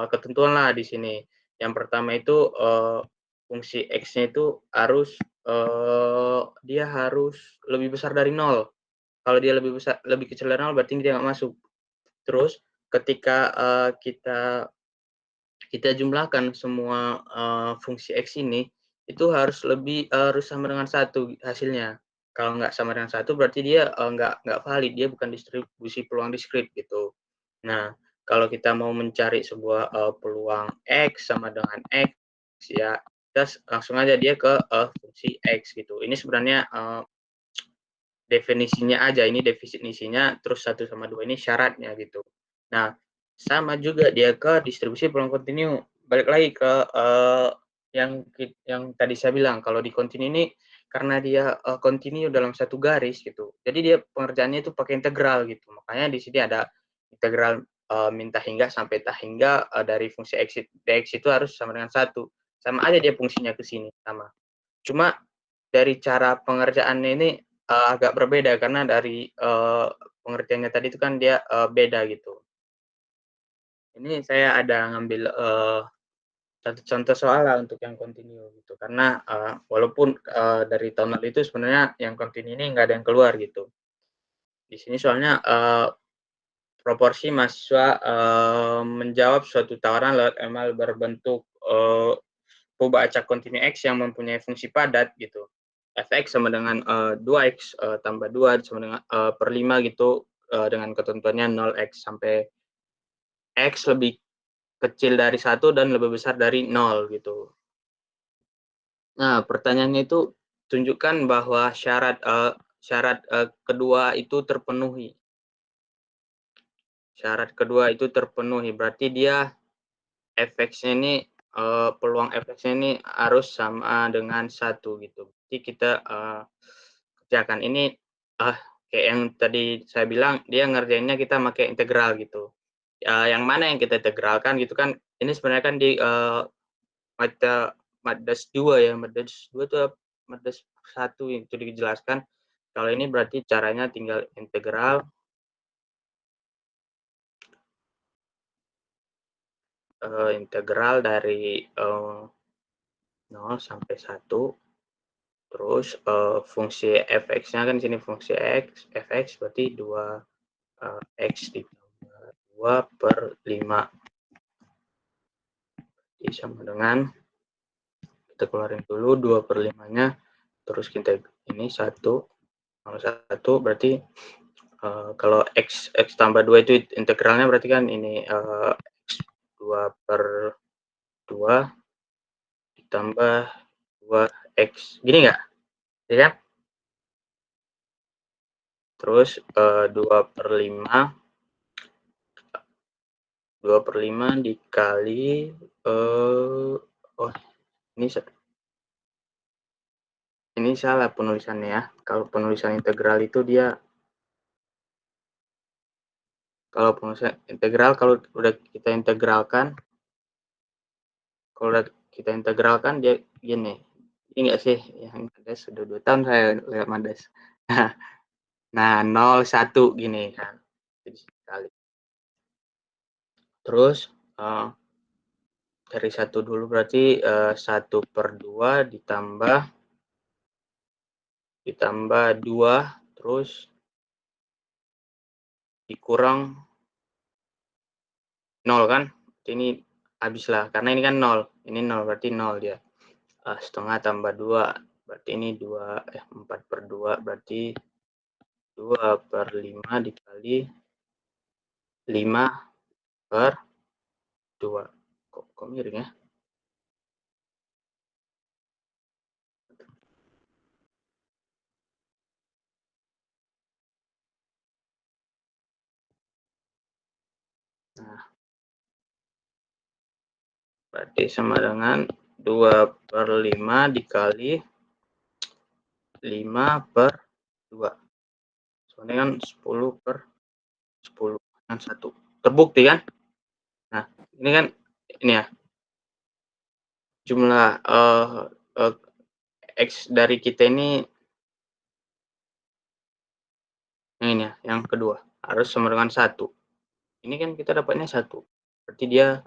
C: ketentuan lah di sini. Yang pertama itu fungsi X-nya itu harus dia harus lebih besar dari 0. Kalau dia lebih kecil dari 0 berarti dia nggak masuk. Terus ketika kita jumlahkan semua fungsi X ini, itu harus sama dengan 1 hasilnya. Kalau nggak sama dengan 1 berarti dia nggak valid, dia bukan distribusi peluang diskrit gitu. Nah, kalau kita mau mencari sebuah peluang X sama dengan X, ya kita langsung aja dia ke fungsi X gitu. Ini sebenarnya definisinya aja, ini definisinya, terus 1 sama 2 ini syaratnya gitu. Nah, sama juga dia ke distribusi peluang kontinu. Balik lagi ke yang tadi saya bilang, kalau di kontinu ini karena dia kontinu dalam satu garis gitu. Jadi dia pengerjaannya itu pakai integral gitu. Makanya di sini ada integral min tak hingga sampai tak hingga dari fungsi x dx itu harus sama dengan 1. Sama aja dia fungsinya ke sini sama. Cuma dari cara pengerjaannya ini agak berbeda karena dari pengertiannya tadi itu kan dia beda gitu. Ini saya ada ngambil satu contoh soal lah untuk yang kontinu gitu, karena walaupun dari tahun lalu itu sebenarnya yang kontinu ini nggak ada yang keluar gitu. Di sini soalnya proporsi mahasiswa menjawab suatu tawaran lewat email berbentuk perubahan acak kontinu X yang mempunyai fungsi padat gitu. Fx sama dengan 2x tambah 2 sama dengan per 5 gitu dengan ketentuannya 0x sampai x lebih kecil dari 1 dan lebih besar dari 0 gitu. Nah, pertanyaannya itu tunjukkan bahwa syarat kedua itu terpenuhi. Syarat kedua itu terpenuhi, berarti dia fx-nya ini peluang fx-nya ini harus sama dengan 1 gitu. Jadi kita kerjakan ini kayak yang tadi saya bilang, dia ngerjainnya kita pakai integral gitu. Yang mana yang kita integralkan gitu kan, ini sebenarnya kan di Madas 2 ya, Madas 2 itu Madas 1 itu dijelaskan. Kalau ini berarti caranya tinggal integral dari 0 sampai 1, terus fungsi fx-nya kan di sini fungsi x, fx berarti 2 x ditambah 2 per 5. Jadi sama dengan, kita keluarin dulu 2 per 5-nya, terus kita ini 1, 1 berarti kalau x tambah 2 itu integralnya berarti kan ini x 2 per 2 ditambah 2x. Gini nggak? Ya kan? Terus 2 per 5 dikali ini salah penulisannya ya. Kalau penulisan integral itu dia, kalau penulisan integral kalau udah kita integralkan dia gini. Ini enggak sih yang Madas sudah 2 tahun saya lihat Madas. Nah, 0, 1 gini kan. Jadi sekali. Terus dari 1 dulu berarti 1 per 2 ditambah 2 terus dikurang 0 kan. Ini habislah karena ini kan 0. Ini 0 berarti 0 dia. Setengah tambah 2 berarti ini 4 per 2 berarti 2 per 5 dikali 5 per 2. Kok miring ya? Nah, berarti sama dengan 2/5 dikali 5/2. Sama dengan 10/10 dengan 1. Terbukti kan? Nah, ini kan ini ya. Jumlah X dari kita ini ini ya, yang kedua harus sama dengan 1. Ini kan kita dapatnya 1. Berarti dia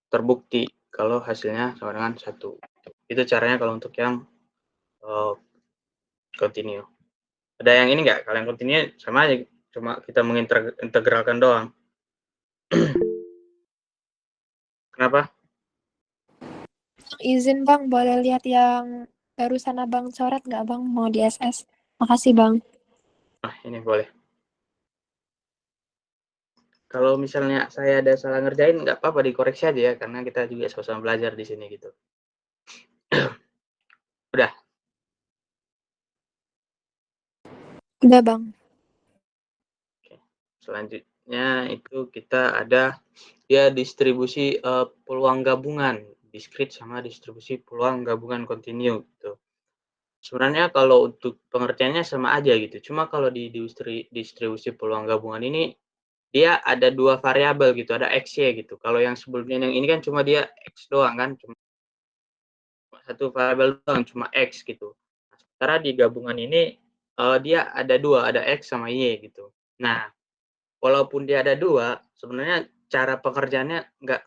C: terbukti kalau hasilnya sama dengan 1. Itu caranya kalau untuk yang continue. Ada yang ini nggak? Kalau yang continue sama aja, cuma kita mengintegralkan doang. Kenapa?
G: Izin Bang, boleh lihat yang barusan Abang coret nggak Bang? Mau di SS. Makasih Bang.
C: Nah, ini boleh. Kalau misalnya saya ada salah ngerjain, nggak apa-apa dikoreksi aja ya, karena kita juga sama-sama belajar di sini gitu. Udah.
G: Udah Bang.
C: Selanjutnya itu kita ada dia distribusi peluang gabungan, discrete sama distribusi peluang gabungan kontinu gitu. Sebenarnya kalau untuk pengertiannya sama aja gitu. Cuma kalau di distribusi peluang gabungan ini dia ada 2 variabel gitu, ada X, Y gitu. Kalau yang sebelumnya yang ini kan cuma dia X doang kan, cuma satu variabel doang, cuma X gitu. Nah, sementara di gabungan ini dia ada 2, ada X sama Y gitu. Nah, walaupun dia ada 2, sebenarnya cara pekerjaannya nggak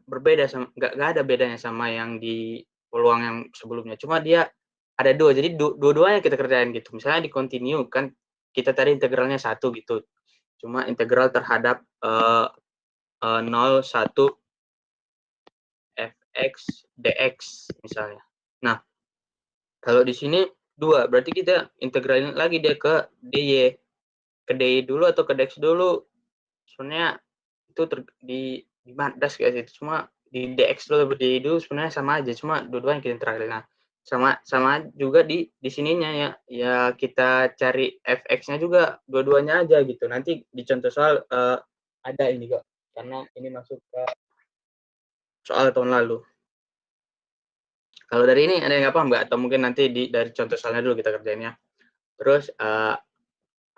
C: berbeda, nggak ada bedanya sama yang di peluang yang sebelumnya. Cuma dia ada 2, jadi dua-duanya kita kerjain gitu. Misalnya di continue kan kita tadi integralnya 1 gitu. Cuma integral terhadap 0, 1 fx dx misalnya. Nah, kalau di sini 2, berarti kita integralin lagi dia ke dy. Ke dy dulu atau ke dx dulu. Sebenarnya itu di Maddas guys, itu cuma di dx dulu atau dy dulu sebenarnya sama aja, cuma dua-duanya kita integralin. Nah, sama juga di sininya ya. Ya kita cari fx-nya juga dua-duanya aja gitu. Nanti di contoh soal ada ini kok. Karena ini masuk ke soal tahun lalu. Kalau dari ini ada yang nggak paham nggak? Atau mungkin nanti dari contoh soalnya dulu kita kerjainnya. Terus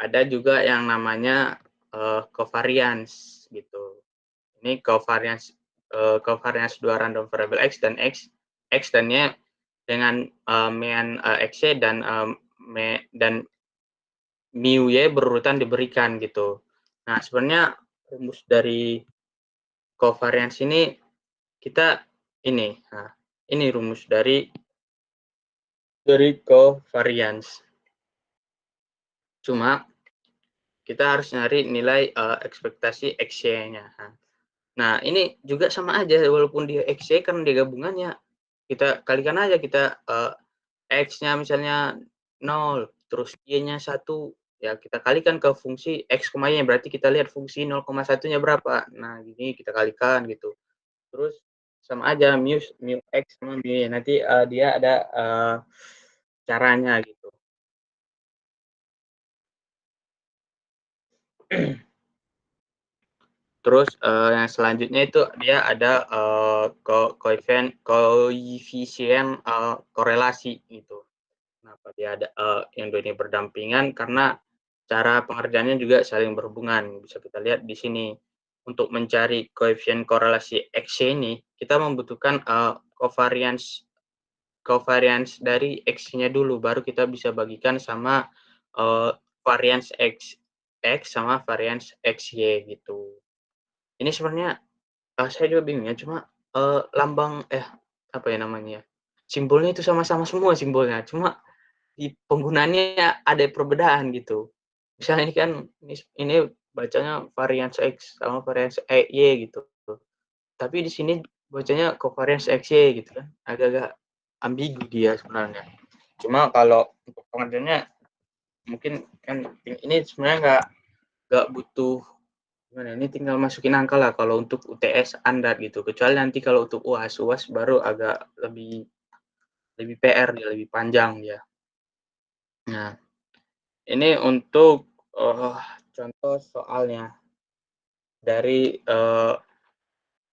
C: ada juga yang namanya covariance gitu. Ini covariance dua random variable x dan x dan-nya dengan mean x-y dan mu y berurutan diberikan gitu. Nah, sebenarnya rumus dari covariance ini kita ini. Nah, ini rumus dari covariance. Cuma kita harus nyari nilai ekspektasi XY-nya. Nah, ini juga sama aja walaupun dia XY kan dia gabungannya kita kalikan aja, kita X-nya misalnya 0, terus Y-nya 1, ya kita kalikan ke fungsi X, Y, berarti kita lihat fungsi 0,1-nya berapa. Nah, gini kita kalikan gitu. Terus sama aja mu X sama mu Y. Nanti dia ada caranya gitu. Terus yang selanjutnya itu dia ada koefisien korelasi gitu. Kenapa dia ada yang dua ini berdampingan? Karena cara pengerjaannya juga saling berhubungan. Bisa kita lihat di sini. Untuk mencari koefisien korelasi X ini, kita membutuhkan covariance dari X-nya dulu, baru kita bisa bagikan sama variance X sama variance XY gitu. Ini sebenarnya saya juga bingung ya, cuma lambang apa ya namanya, simbolnya itu sama-sama semua simbolnya, cuma di penggunaannya ada perbedaan gitu. Misalnya ini kan ini bacanya variance X sama variance Y gitu. Tapi di sini bacanya covariance XY gitu kan, agak-agak ambigu dia sebenarnya. Cuma kalau untuk pengertiannya mungkin kan ini sebenarnya nggak butuh gimana, ini tinggal masukin angka lah kalau untuk UTS standar gitu. Kecuali nanti kalau untuk UAS baru agak lebih PR dia, lebih panjang dia. Nah, ini untuk contoh soalnya. dari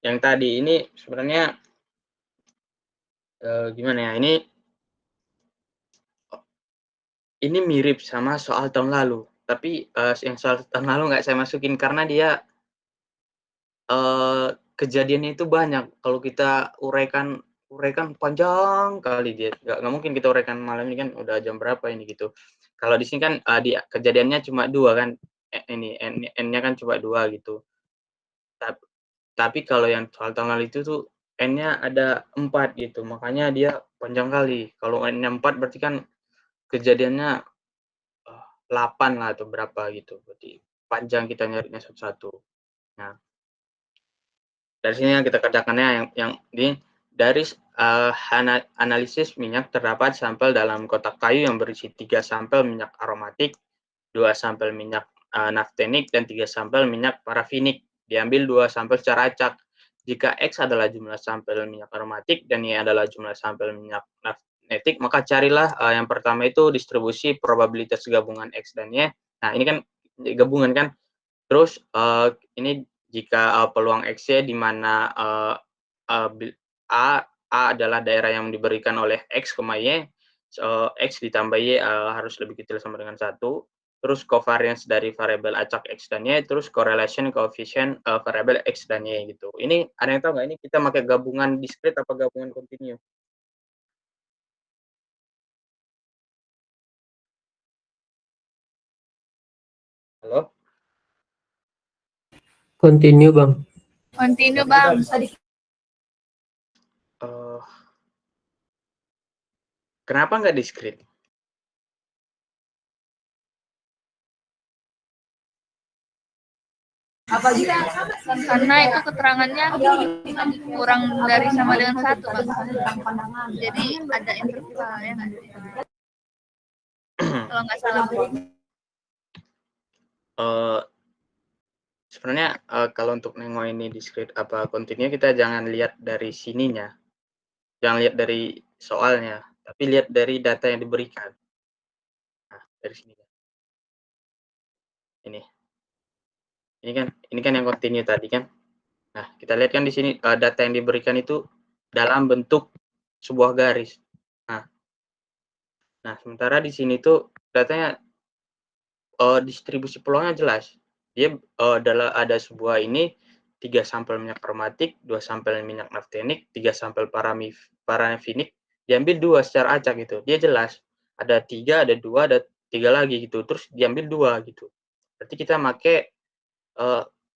C: yang tadi ini sebenarnya gimana ya, ini mirip sama soal tahun lalu, tapi yang soal tahun lalu nggak saya masukin karena dia kejadiannya itu banyak. Kalau kita uraikan panjang kali dia, nggak mungkin kita uraikan malam ini kan udah jam berapa ini gitu. Kalau di sini kan di kejadiannya cuma 2 kan, ini N-nya kan cuma 2 gitu. Tapi kalau yang soal tahun lalu itu tuh N-nya ada 4 gitu, makanya dia panjang kali. Kalau N-nya 4 berarti kan kejadiannya 8 lah atau berapa gitu, berarti panjang kita nyarinya satu-satu. Nah, dari sini yang kita kerjakannya yang ini dari analisis minyak terdapat sampel dalam kotak kayu yang berisi 3 sampel minyak aromatik, 2 sampel minyak naftenik, dan 3 sampel minyak parafinik. Diambil 2 sampel secara acak. Jika X adalah jumlah sampel minyak aromatik dan Y adalah jumlah sampel minyak naftenik, maka carilah yang pertama itu distribusi probabilitas gabungan X dan Y. Nah, ini kan gabungan kan. Terus ini jika peluang X-Y di mana A adalah daerah yang diberikan oleh X, Y, X ditambah Y harus lebih kecil sama dengan 1. Terus covariance dari variabel acak X dan Y, terus correlation coefficient variabel X dan Y gitu. Ini ada yang tahu nggak ini kita pakai gabungan diskrit apa gabungan kontinu? Halo?
H: Continue, Bang.
B: Continue, Bang.
C: Kenapa nggak diskrit?
B: Karena itu keterangannya kurang dari sama dengan 1, Bang. Jadi ada interval ya nggak sih? Kalau nggak salah.
C: Sebenarnya kalau untuk nengok ini diskrit apa kontinu kita jangan lihat dari sininya, jangan lihat dari soalnya, tapi lihat dari data yang diberikan. Nah, dari sini ini kan yang kontinu tadi kan. Nah, kita lihat kan di sini data yang diberikan itu dalam bentuk sebuah garis. Nah sementara di sini tuh datanya distribusi peluangnya jelas. Dia ada sebuah ini 3 sampel minyak aromatik, 2 sampel minyak naftenik, 3 sampel parafinik, diambil 2 secara acak gitu. Dia jelas. Ada 3, ada 2, ada 3 lagi gitu. Terus diambil 2 gitu. Berarti kita pakai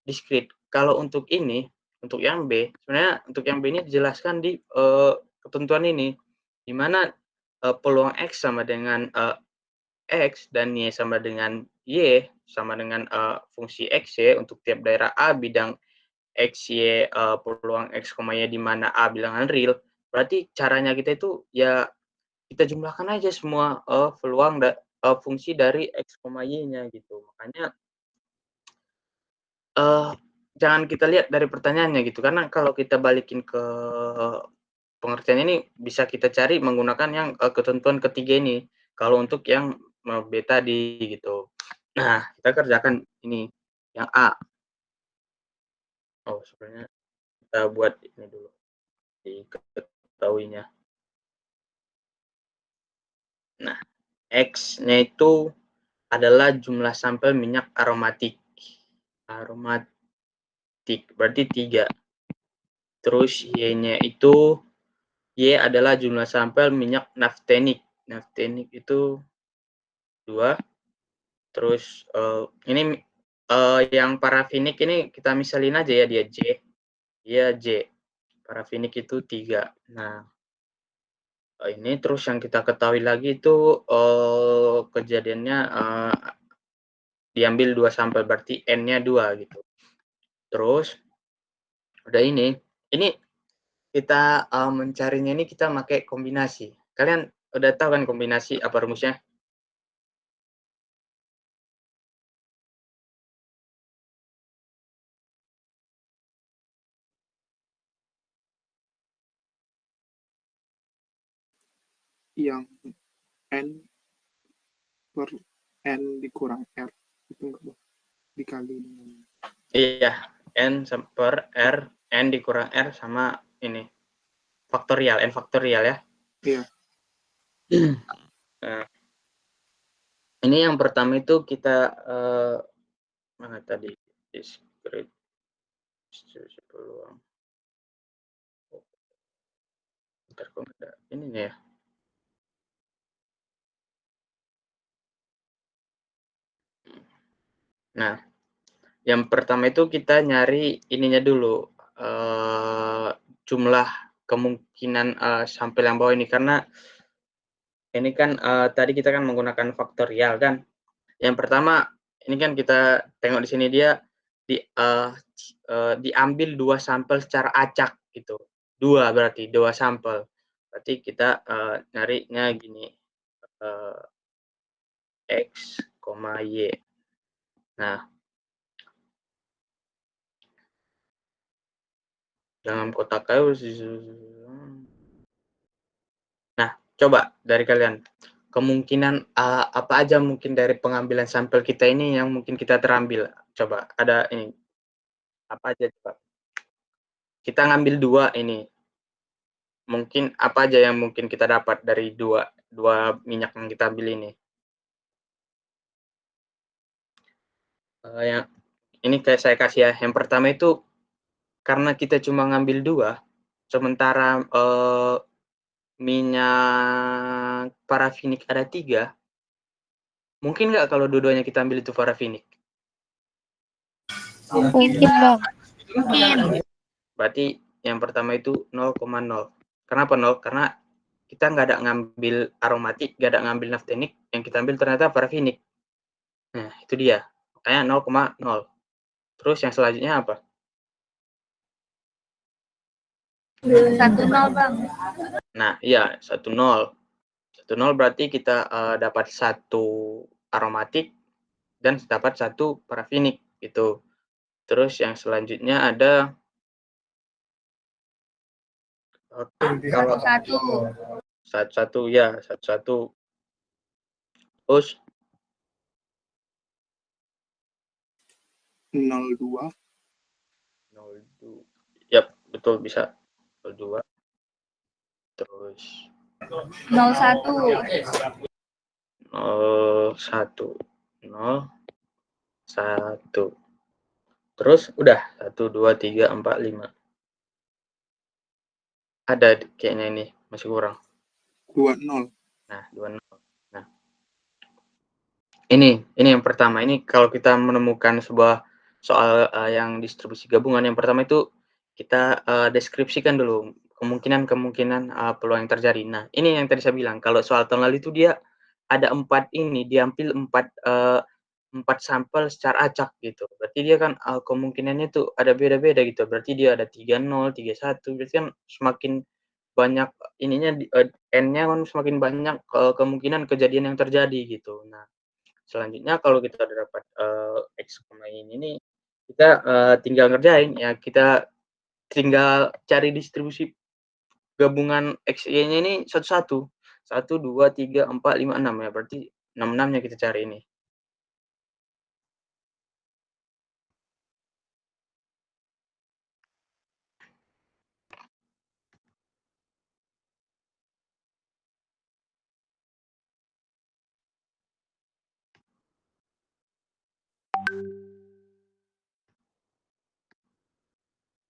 C: diskrit. Kalau untuk ini, untuk yang B, sebenarnya untuk yang B ini dijelaskan di ketentuan ini, di mana peluang X sama dengan X dan Y sama dengan Y sama dengan fungsi X Y untuk tiap daerah A bidang X Y peluang X, Y di mana A bilangan real, berarti caranya kita itu ya kita jumlahkan aja semua peluang fungsi dari X, Y-nya gitu. Makanya jangan kita lihat dari pertanyaannya gitu, karena kalau kita balikin ke pengertiannya ini bisa kita cari menggunakan yang ketentuan ketiga ini. Kalau untuk yang B tadi gitu. Nah, kita kerjakan ini yang A. Oh, sebenarnya kita buat ini dulu diketahuinya. Nah, X-nya itu adalah jumlah sampel minyak aromatik. Aromatik berarti 3. Terus Y-nya itu Y adalah jumlah sampel minyak naftenik. Naftenik itu 2. Terus ini yang parafinik ini kita misalin aja ya dia J. Dia J. Parafinik itu 3. Nah, ini terus yang kita ketahui lagi itu kejadiannya diambil 2 sampel berarti N-nya 2 gitu. Terus udah ini kita mencarinya ini kita pakai kombinasi. Kalian udah tahu kan kombinasi apa rumusnya?
D: Yang N per N dikurang R itu enggak, Bang? Dikali dengan
C: Iya, N per R, N dikurang R sama ini, faktorial, N faktorial ya.
D: Iya.
C: Nah, ini yang pertama itu kita, mana tadi? Distribusi peluang. Bentar, kok ada ininya ya? Nah, yang pertama itu kita nyari ininya dulu, jumlah kemungkinan, sampel yang bawah ini, karena ini kan, tadi kita kan menggunakan faktorial kan. Yang pertama, ini kan kita tengok di sini dia diambil 2 sampel secara acak gitu. 2 berarti, 2 sampel. Berarti kita, nyarinya gini, X, Y. Nah, dalam kotak kayu nah, coba dari kalian, kemungkinan, apa aja mungkin dari pengambilan sampel kita ini yang mungkin kita terambil? Coba ada ini, apa aja coba? Kita ngambil 2 ini, mungkin apa aja yang mungkin kita dapat dari 2 minyak yang kita ambil ini? Yang ini kayak saya kasih ya, yang pertama itu karena kita cuma ngambil 2, sementara, minyak parafinik ada 3, mungkin nggak kalau dua-duanya kita ambil itu parafinik?
G: Mungkin Bang.
B: Mungkin.
C: Berarti yang pertama itu 0,0. Kenapa 0? Karena kita nggak ada ngambil aromatik, nggak ada ngambil naftenik, yang kita ambil ternyata parafinik. Nah, itu dia. Makanya 0,0. Terus yang selanjutnya apa?
B: 1-0 Bang.
C: Nah, iya 1,0. 1,0 berarti kita, dapat 1 aromatik dan dapat 1 parafinik gitu. Terus yang selanjutnya ada kalau 1,1 ya, 1,1. Terus
D: 02.
C: 02. Yap, betul bisa. 02. Terus
B: 01.
C: 01. 01. Terus udah 1, 2, 3, 4, 5. Ada kayaknya ini, masih kurang.
D: 20.
C: Nah, 20. Nah, ini yang pertama. Ini kalau kita menemukan sebuah soal, yang distribusi gabungan, yang pertama itu kita, deskripsikan dulu kemungkinan-kemungkinan, peluang yang terjadi. Nah, ini yang tadi saya bilang, kalau soal tahun lalu itu dia ada 4 ini, diambil 4 sampel secara acak gitu. Berarti dia kan, kemungkinannya tuh ada beda-beda gitu. Berarti dia ada 30, 31, berarti kan semakin banyak ininya N-nya kan semakin banyak, kemungkinan kejadian yang terjadi gitu. Nah, selanjutnya kalau kita udah dapat, X, ini kita, tinggal ngerjain ya, kita tinggal cari distribusi gabungan X, Y-nya ini satu-satu. 1, 2, 3, 4, 5, 6 ya, berarti 6-6-nya kita cari ini.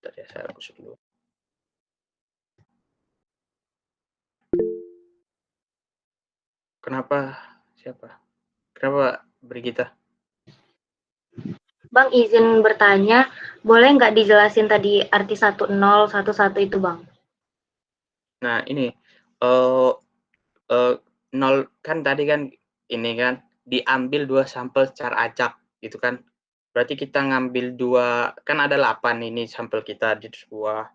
C: Bentar ya, saya hapus dulu. Kenapa? Siapa? Kenapa Brigita?
H: Bang, izin bertanya, boleh nggak dijelasin tadi arti 10, 11 itu, Bang?
C: Nah, ini, 0 kan tadi kan ini kan diambil 2 sampel secara acak gitu kan. Berarti kita ngambil 2, kan ada 8 ini sampel kita di sebuah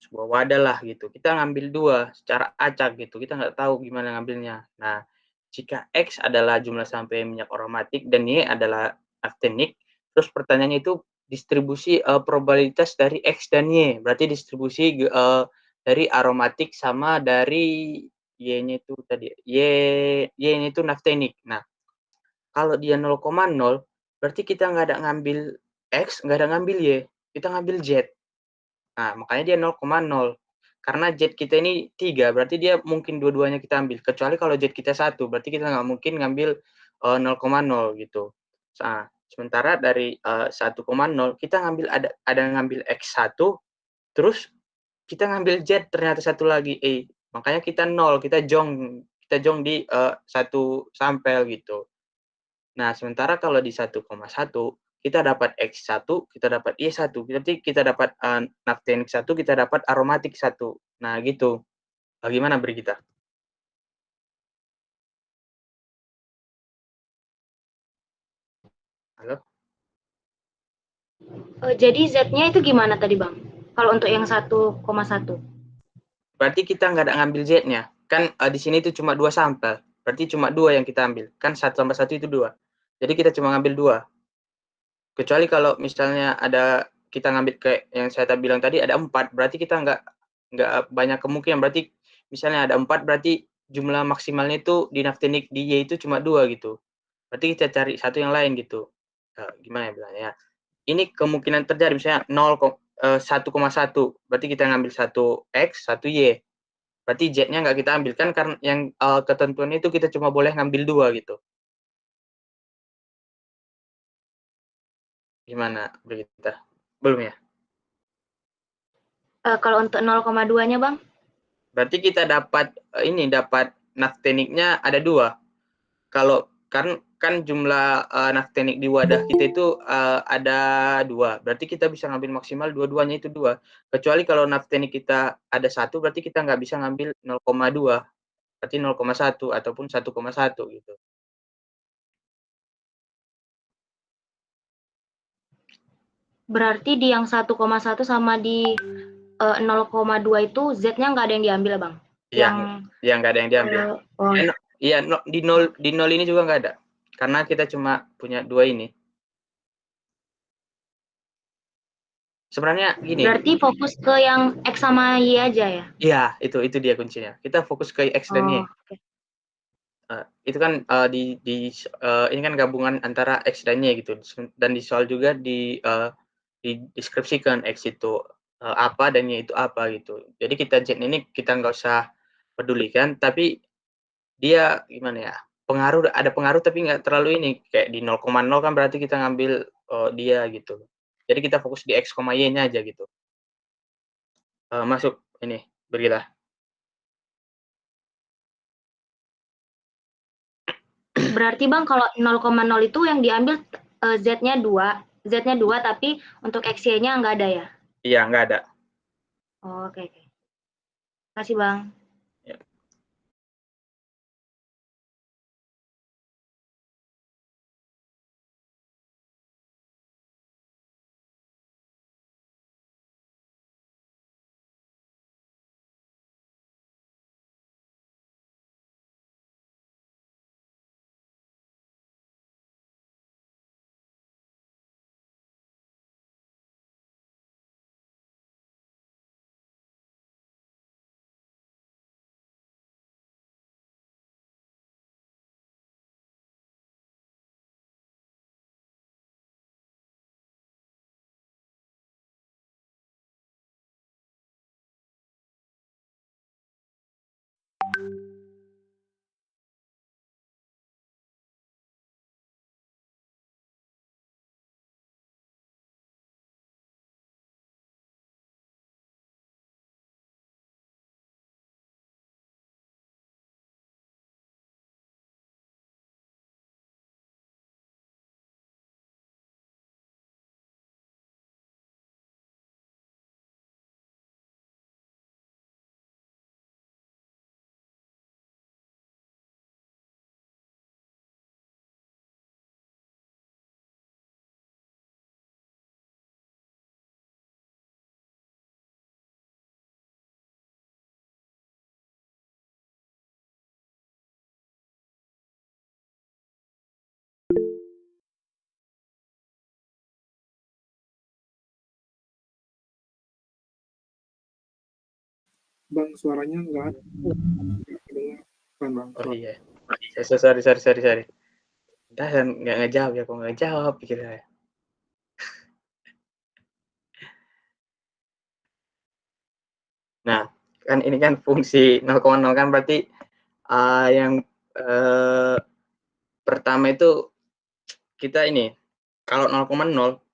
C: wadah lah gitu. Kita ngambil 2 secara acak gitu, kita nggak tahu gimana ngambilnya. Nah, jika X adalah jumlah sampel minyak aromatik dan Y adalah aktinik, terus pertanyaannya itu distribusi, probabilitas dari X dan Y. Berarti distribusi dari aromatik sama dari Y-nya itu tadi, Y-nya itu naftenik. Nah, kalau dia 0,0 berarti kita nggak ada ngambil X, nggak ada ngambil Y. kita ngambil Z. Nah, makanya dia 0,0. Karena Z kita ini 3, berarti dia mungkin dua-duanya kita ambil. Kecuali kalau Z kita 1, berarti kita nggak mungkin ngambil 0,0 gitu. Nah, sementara dari 1,0 kita ngambil ada ngambil X1, terus kita ngambil Z ternyata satu lagi makanya kita 0, kita jong di satu sampel gitu. Nah, sementara kalau di 1,1 kita dapat X1, kita dapat Y1, berarti kita dapat naktenik 1, kita dapat aromatik 1. Nah, gitu. Bagaimana Brigita? Halo?
H: Jadi Z-nya itu gimana tadi Bang? Kalau untuk yang 1,1?
C: Berarti kita nggak ada ngambil Z-nya. Kan di sini itu cuma 2 sampel. Berarti cuma 2 yang kita ambil. Kan 1 tambah 1 itu 2. Jadi kita cuma ngambil 2. Kecuali kalau misalnya ada kita ngambil kayak yang saya bilang tadi ada 4, berarti kita nggak banyak kemungkinan. Berarti misalnya ada 4, berarti jumlah maksimalnya itu di naktenik di Y itu cuma 2 gitu. Berarti kita cari satu yang lain gitu. Gimana ya bilangnya? Ini kemungkinan terjadi misalnya 1,1. Berarti kita ngambil 1 X, 1 Y. Berarti Z-nya nggak kita ambil kan karena yang ketentuan itu kita cuma boleh ngambil 2 gitu. Gimana Brigita? Belum ya?
H: Kalau untuk 0,2-nya Bang?
C: Berarti kita dapat dapat nakteniknya ada 2. Kalau kan jumlah naktenik di wadah kita itu ada 2. Berarti kita bisa ngambil maksimal dua-duanya itu 2. Kecuali kalau naktenik kita ada 1, berarti kita nggak bisa ngambil 0,2. Berarti 0,1 ataupun 1,1 gitu.
H: Berarti di yang 1,1 sama di 0,2 itu Z-nya nggak ada yang diambil Bang?
C: Yang nggak ada yang diambil. Iya, di 0 ini juga nggak ada. Karena kita cuma punya 2 ini. Sebenarnya gini.
H: Berarti fokus ke yang X sama Y aja ya?
C: Iya, itu dia kuncinya. Kita fokus ke X dan Y.
H: Okay.
C: Itu kan ini kan gabungan antara X dan Y gitu. Dan di soal juga dideskripsikan X itu apa dan Y itu apa gitu. Jadi kita Z ini kita nggak usah pedulikan, tapi dia gimana ya? Ada pengaruh tapi nggak terlalu ini. Kayak di 0,0 kan berarti kita ngambil dia gitu. Jadi kita fokus di X, Y-nya aja gitu. Masuk ini, Brigita.
H: Berarti Bang kalau 0,0 itu yang diambil Z-nya 2 tapi untuk X-Y-nya nggak ada ya?
C: Iya, nggak ada.
H: Oke. Kasih Bang.
C: Ya.
D: Bang, suaranya nggak ada. Bang.
C: Oh iya. Sorry. Nggak ngejawab ya, kok nggak jawab pikir saya. Nah, kan ini kan fungsi 0,0 kan berarti yang pertama itu kita ini kalau 0,0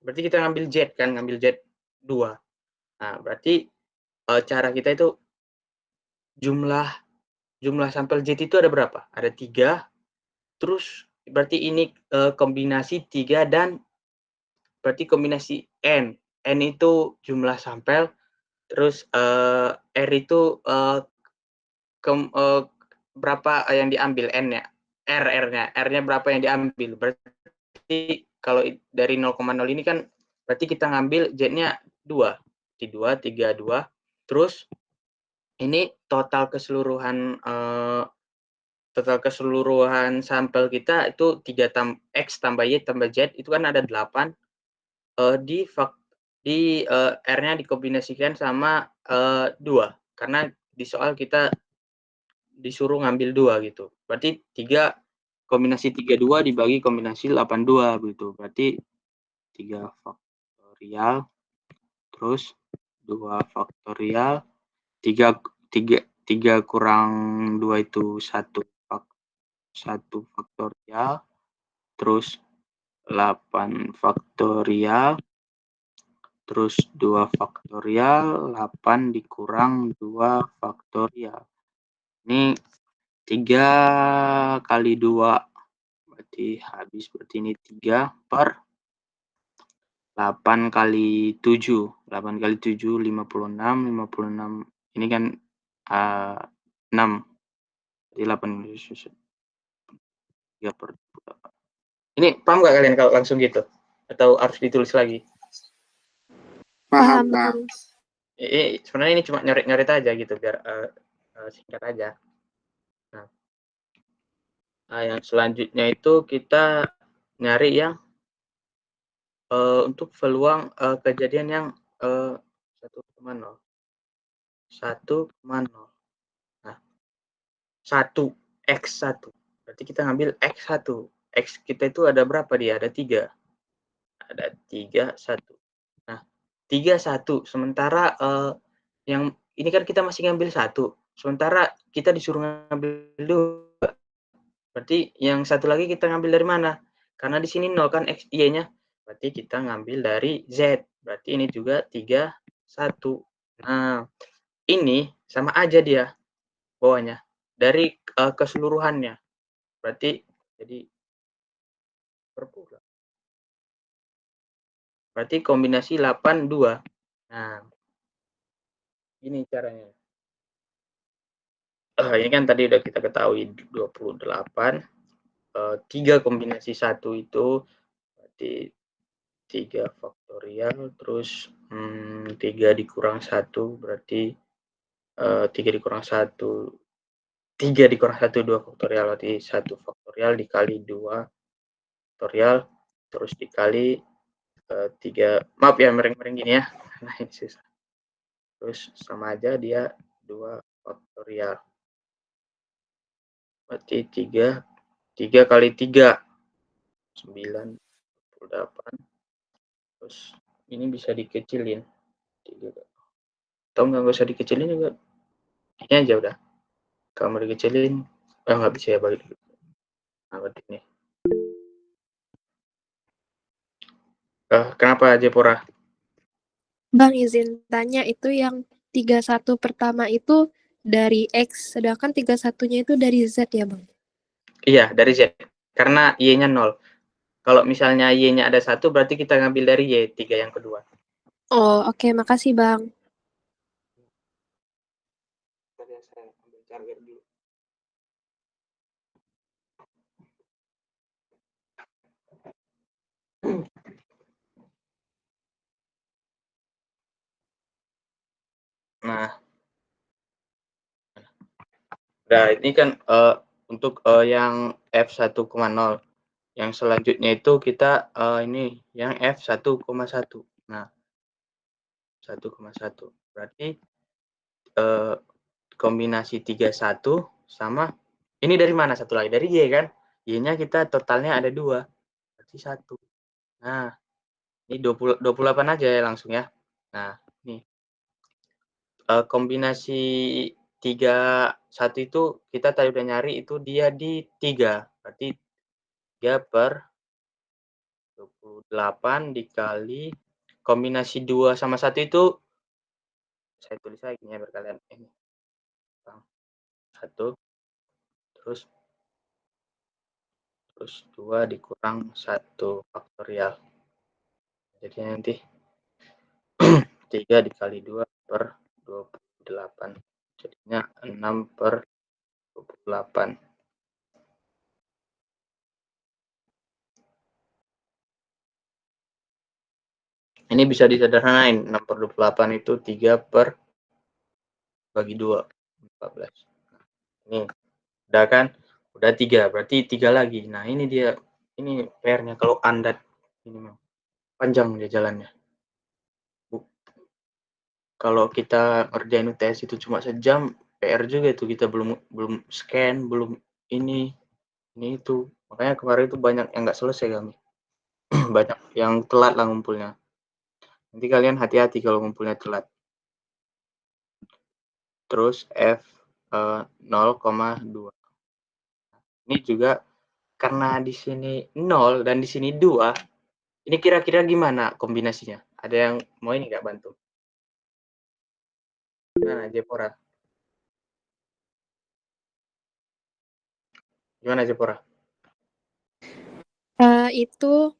C: berarti kita ngambil Z kan, ngambil Z 2. Nah, berarti cara kita itu jumlah sampel Z itu ada berapa? Ada 3. Terus berarti ini kombinasi 3 dan berarti kombinasi N. N itu jumlah sampel, terus R itu berapa yang diambil N-nya, R-nya berapa yang diambil. Berarti kalau dari 0,0 ini kan berarti kita ngambil Z-nya 2. 2, 3, 2. Terus ini total keseluruhan sampel kita itu 3 X tambah Y tambah Z itu kan ada 8. R-nya dikombinasikan sama 2 karena di soal kita disuruh ngambil 2 gitu. Berarti 3 kombinasi 32 dibagi kombinasi 82 begitu. Berarti 3 faktorial terus 2 faktorial 3 kurang 2 itu 1 faktorial terus 8 faktorial terus 2 faktorial 8 dikurang 2 faktorial. Ini 3 kali 2 berarti habis, berarti ini 3 per 8 kali 7. 8 kali 7 56. 56 ini kan 6. Jadi 8 3 per 8. Ini paham nggak kalian kalau langsung gitu? Atau harus ditulis lagi?
D: Paham,
G: Paham,
D: Pak.
C: Sebenarnya ini cuma nyoret aja gitu biar singkat aja. Nah, yang selanjutnya itu kita nyari yang untuk peluang kejadian yang 1,0. 1,0. Nah, 1 X1. Berarti kita ngambil X1. X kita itu ada berapa dia? Ada 3. Ada 3, 1. Nah, 3, 1. Sementara yang ini kan kita masih ngambil 1. Sementara kita disuruh ngambil 2. Berarti yang satu lagi kita ngambil dari mana? Karena di sini 0 kan X, Y-nya. Berarti kita ngambil dari Z. Berarti ini juga 3, 1. Nah, ini sama aja dia bawahnya. Dari keseluruhannya. Berarti jadi berpulang. Berarti kombinasi 8, 2. Nah, ini caranya. Ini kan tadi udah kita ketahui 28. 3 kombinasi 1 itu berarti 3 faktorial, terus 3 dikurang 1 berarti 3 dikurang 1, 3 dikurang 1, 2 faktorial, berarti 1 faktorial dikali 2 faktorial, terus dikali 3, maaf ya mereng-mereng gini ya, nah ini susah. Terus sama aja dia 2 faktorial. Berarti 3 kali 3, 9, 28. Terus ini bisa dikecilin. 3. Atau nggak usah dikecilin juga. Ini aja udah. Kalau mau dikecilin, nggak bisa ya bagi. Nah, berarti ini. Kenapa Jepora?
G: Bang, izin tanya, itu yang 31 pertama itu dari X, sedangkan 31-nya itu dari Z ya, Bang?
C: Iya, dari Z. Karena Y-nya 0. Kalau misalnya Y-nya ada 1, berarti kita ngambil dari Y, 3 yang kedua.
G: Oh, oke. Makasih, Bang.
C: Saya ambil charger dulu. Nah, ini kan untuk yang F1,0. Yang selanjutnya itu kita ini yang F1,1. Nah, 1,1. Berarti kombinasi 31 sama ini dari mana satu lagi? Dari Y kan? Y-nya kita totalnya ada 2. Berarti 1. Nah, ini 28 aja ya langsung ya. Nah, nih. kombinasi 3, 1 itu kita tadi udah nyari itu dia di 3. Berarti 3/28 dikali kombinasi 2 sama 1 itu saya tulis lagi ya biar kalian ini. 1 terus 2 dikurang 1 faktorial. Jadi nanti 3 dikali 2/28. Jadinya 6/28. Ini bisa disederhanain, 6/28 itu 3 per bagi 2, 14. Ini udah kan? Udah 3, berarti 3 lagi. Nah ini dia, ini PR-nya kalau Anda ini panjang dia jalannya. Kalau kita ngerjain UTS itu cuma sejam, PR juga itu, kita belum scan, belum ini itu. Makanya kemarin itu banyak yang nggak selesai kami. Banyak yang telat lah ngumpulnya. Nanti kalian hati-hati kalau ngumpulnya telat. Terus F 0,2. Ini juga karena di sini 0 dan di sini 2. Ini kira-kira gimana kombinasinya? Ada yang mau ini nggak bantu? Gimana Jepora? Gimana Jepora?
G: Itu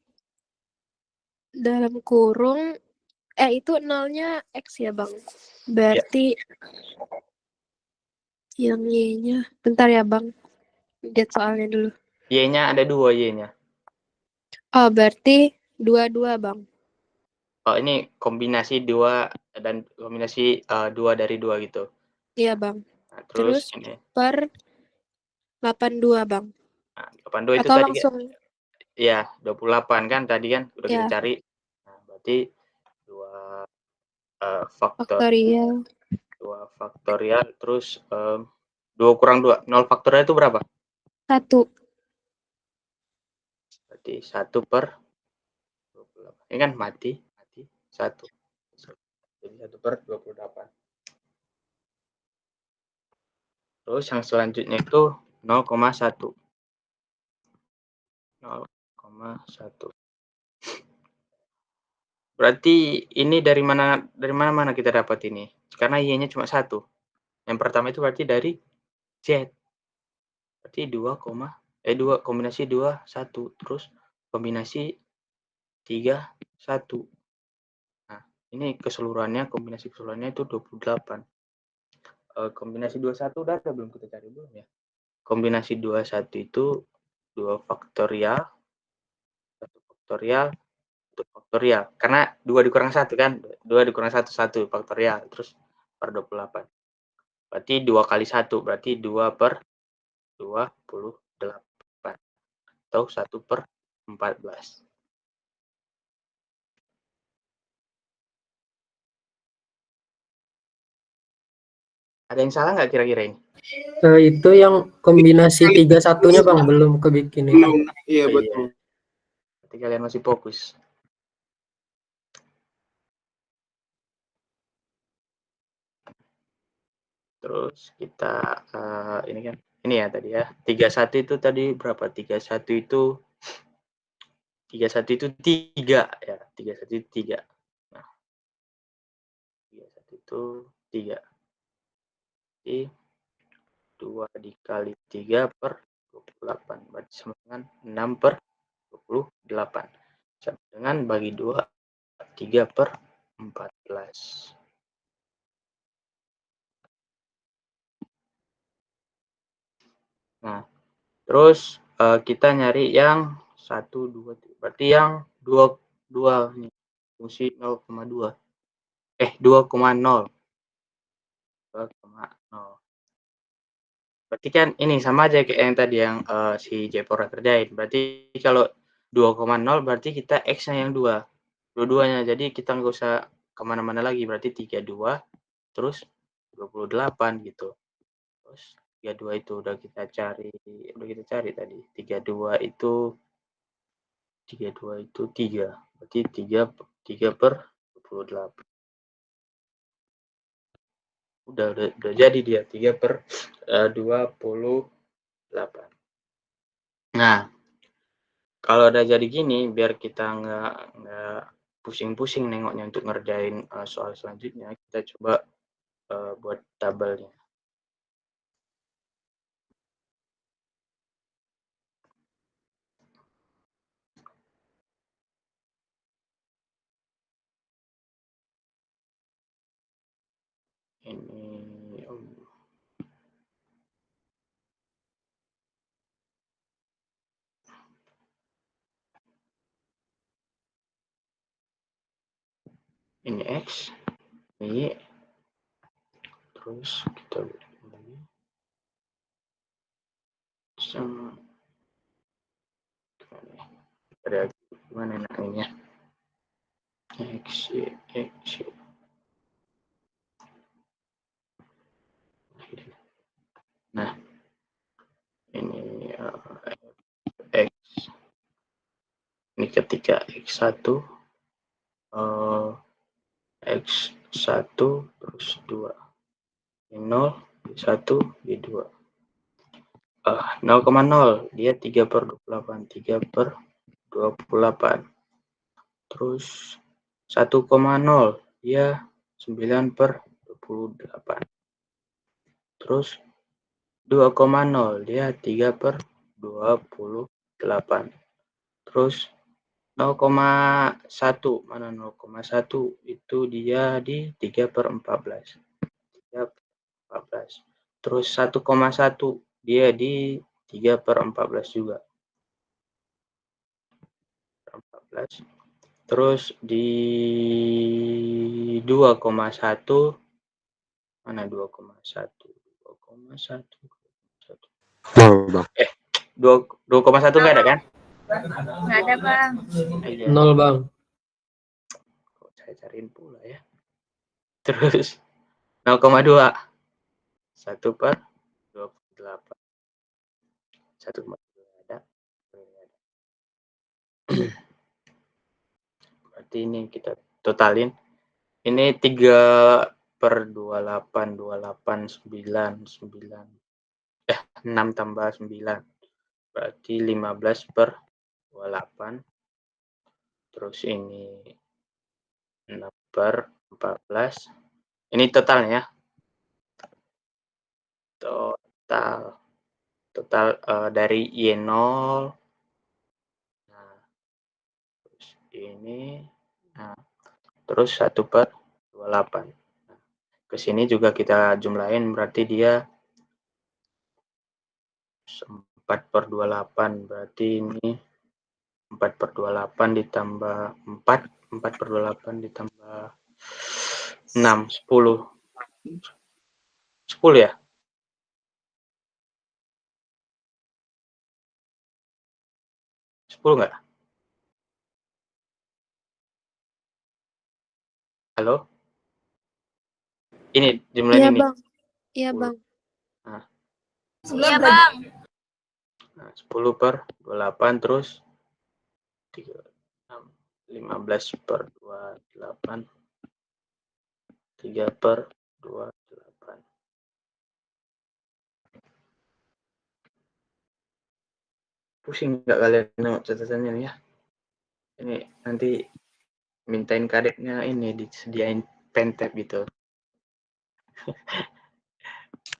G: dalam kurung itu nolnya X ya Bang. Berarti yang Y-nya. Bentar ya Bang. Lihat soalnya dulu.
C: Y-nya ada 2 Y-nya.
G: Oh, berarti 22 Bang.
C: Oh, ini kombinasi 2 dan kombinasi 2 dari 2 gitu.
G: Iya Bang.
C: Nah,
G: Terus
C: ini
G: per 82 Bang.
C: 82 itu
G: Atau
C: tadi
G: langsung
C: ya 28 kan tadi kan udah kita
G: ya
C: cari. Nah, berarti 2
G: faktorial
C: 2 faktorial terus 2 kurang 2. 0 faktorial itu berapa?
G: 1.
C: Berarti 1/28. Ini kan mati 1. Jadi 1/28. Terus yang selanjutnya itu 0,1. 0,1. Berarti ini dari mana kita dapat ini? Karena Y-nya cuma 1. Yang pertama itu berarti dari Z. Berarti 2, kombinasi 2, 1. Terus kombinasi 3, 1. Nah, ini kombinasi keseluruhannya itu 28. Kombinasi 21 udah ada belum kita cari belum ya? Kombinasi 21 itu 2 faktorial, 1 faktorial, 1 faktorial. Karena 2 dikurang 1 kan? 2 dikurang 1, 1 faktorial. Terus per 28. Berarti 2 kali 1. Berarti 2/28. Atau 1/14. Ada yang salah nggak kira-kira ini?
I: Itu yang kombinasi 3/1-nya Bang, belum kebikin itu.
D: Belum, iya
C: Oh,
D: betul.
C: Berarti kalian masih fokus. Terus kita ini kan ini ya tadi ya 31 itu tadi berapa? 31 itu 3 ya 31 itu 3. Nah 31 itu 3. Jadi 2 dikali 3/28 berarti sama dengan 6/28 sama dengan bagi 2 3/14. Nah terus kita nyari yang 1, 2, berarti yang 2 nih fungsi 0,2 2,0. 2,0. Berarti kan ini sama aja kayak yang tadi yang si Jepora kerjain. Berarti kalau 2,0 berarti kita X-nya yang 2. Dua-duanya. Jadi kita nggak usah kemana-mana lagi. Berarti 32 terus 28 gitu. Terus 32 itu udah kita cari tadi. 32 itu 3. Berarti 3/28. Udah jadi dia 3/28. Nah, kalau udah jadi gini, biar kita nggak pusing-pusing nengoknya untuk ngerjain soal selanjutnya, kita coba buat tabelnya. Ini ini X, Y, terus kita ini sama ada gimana namanya X, Y, X, Y. Nah, ini X, ini ketika X1 X1 terus 2 ini 0 1 B2 0,0 dia 3/28 3/28 terus 1,0 dia 9/28 terus 2,0 dia 3/28 terus 0,1 mana 0,1 itu dia di 3/14 terus 1,1 dia di 3/14 juga 14 terus di 2,1 mana 2,1
F: Nol, Bang.
C: 2,1 nggak ada kan?
B: Nggak ada, Bang.
C: Iya.
I: 0, Bang.
C: Kok saya cariin pula ya. Terus 0,2 1/28 1,2 ada. Berarti ini kita totalin. Ini 3/28 6 tambah 9 berarti 15/28 terus ini 6/14 ini totalnya total dari Y0 nah terus ini terus 1/28 ke sini juga kita jumlahin berarti dia 4/28 berarti ini 4/28 ditambah 4/28 ditambah 6 10 ya 10 nggak? Halo? Ini jumlahnya
G: Iya,
C: ini.
G: Bang. Iya,
C: 10.
G: Bang.
C: Nah,
B: Iya, Bang.
C: 10/28 terus 15/28 3/28 pusing nggak kalian nengok catatannya nih ya ini nanti mintain kadetnya ini disediain pentep gitu.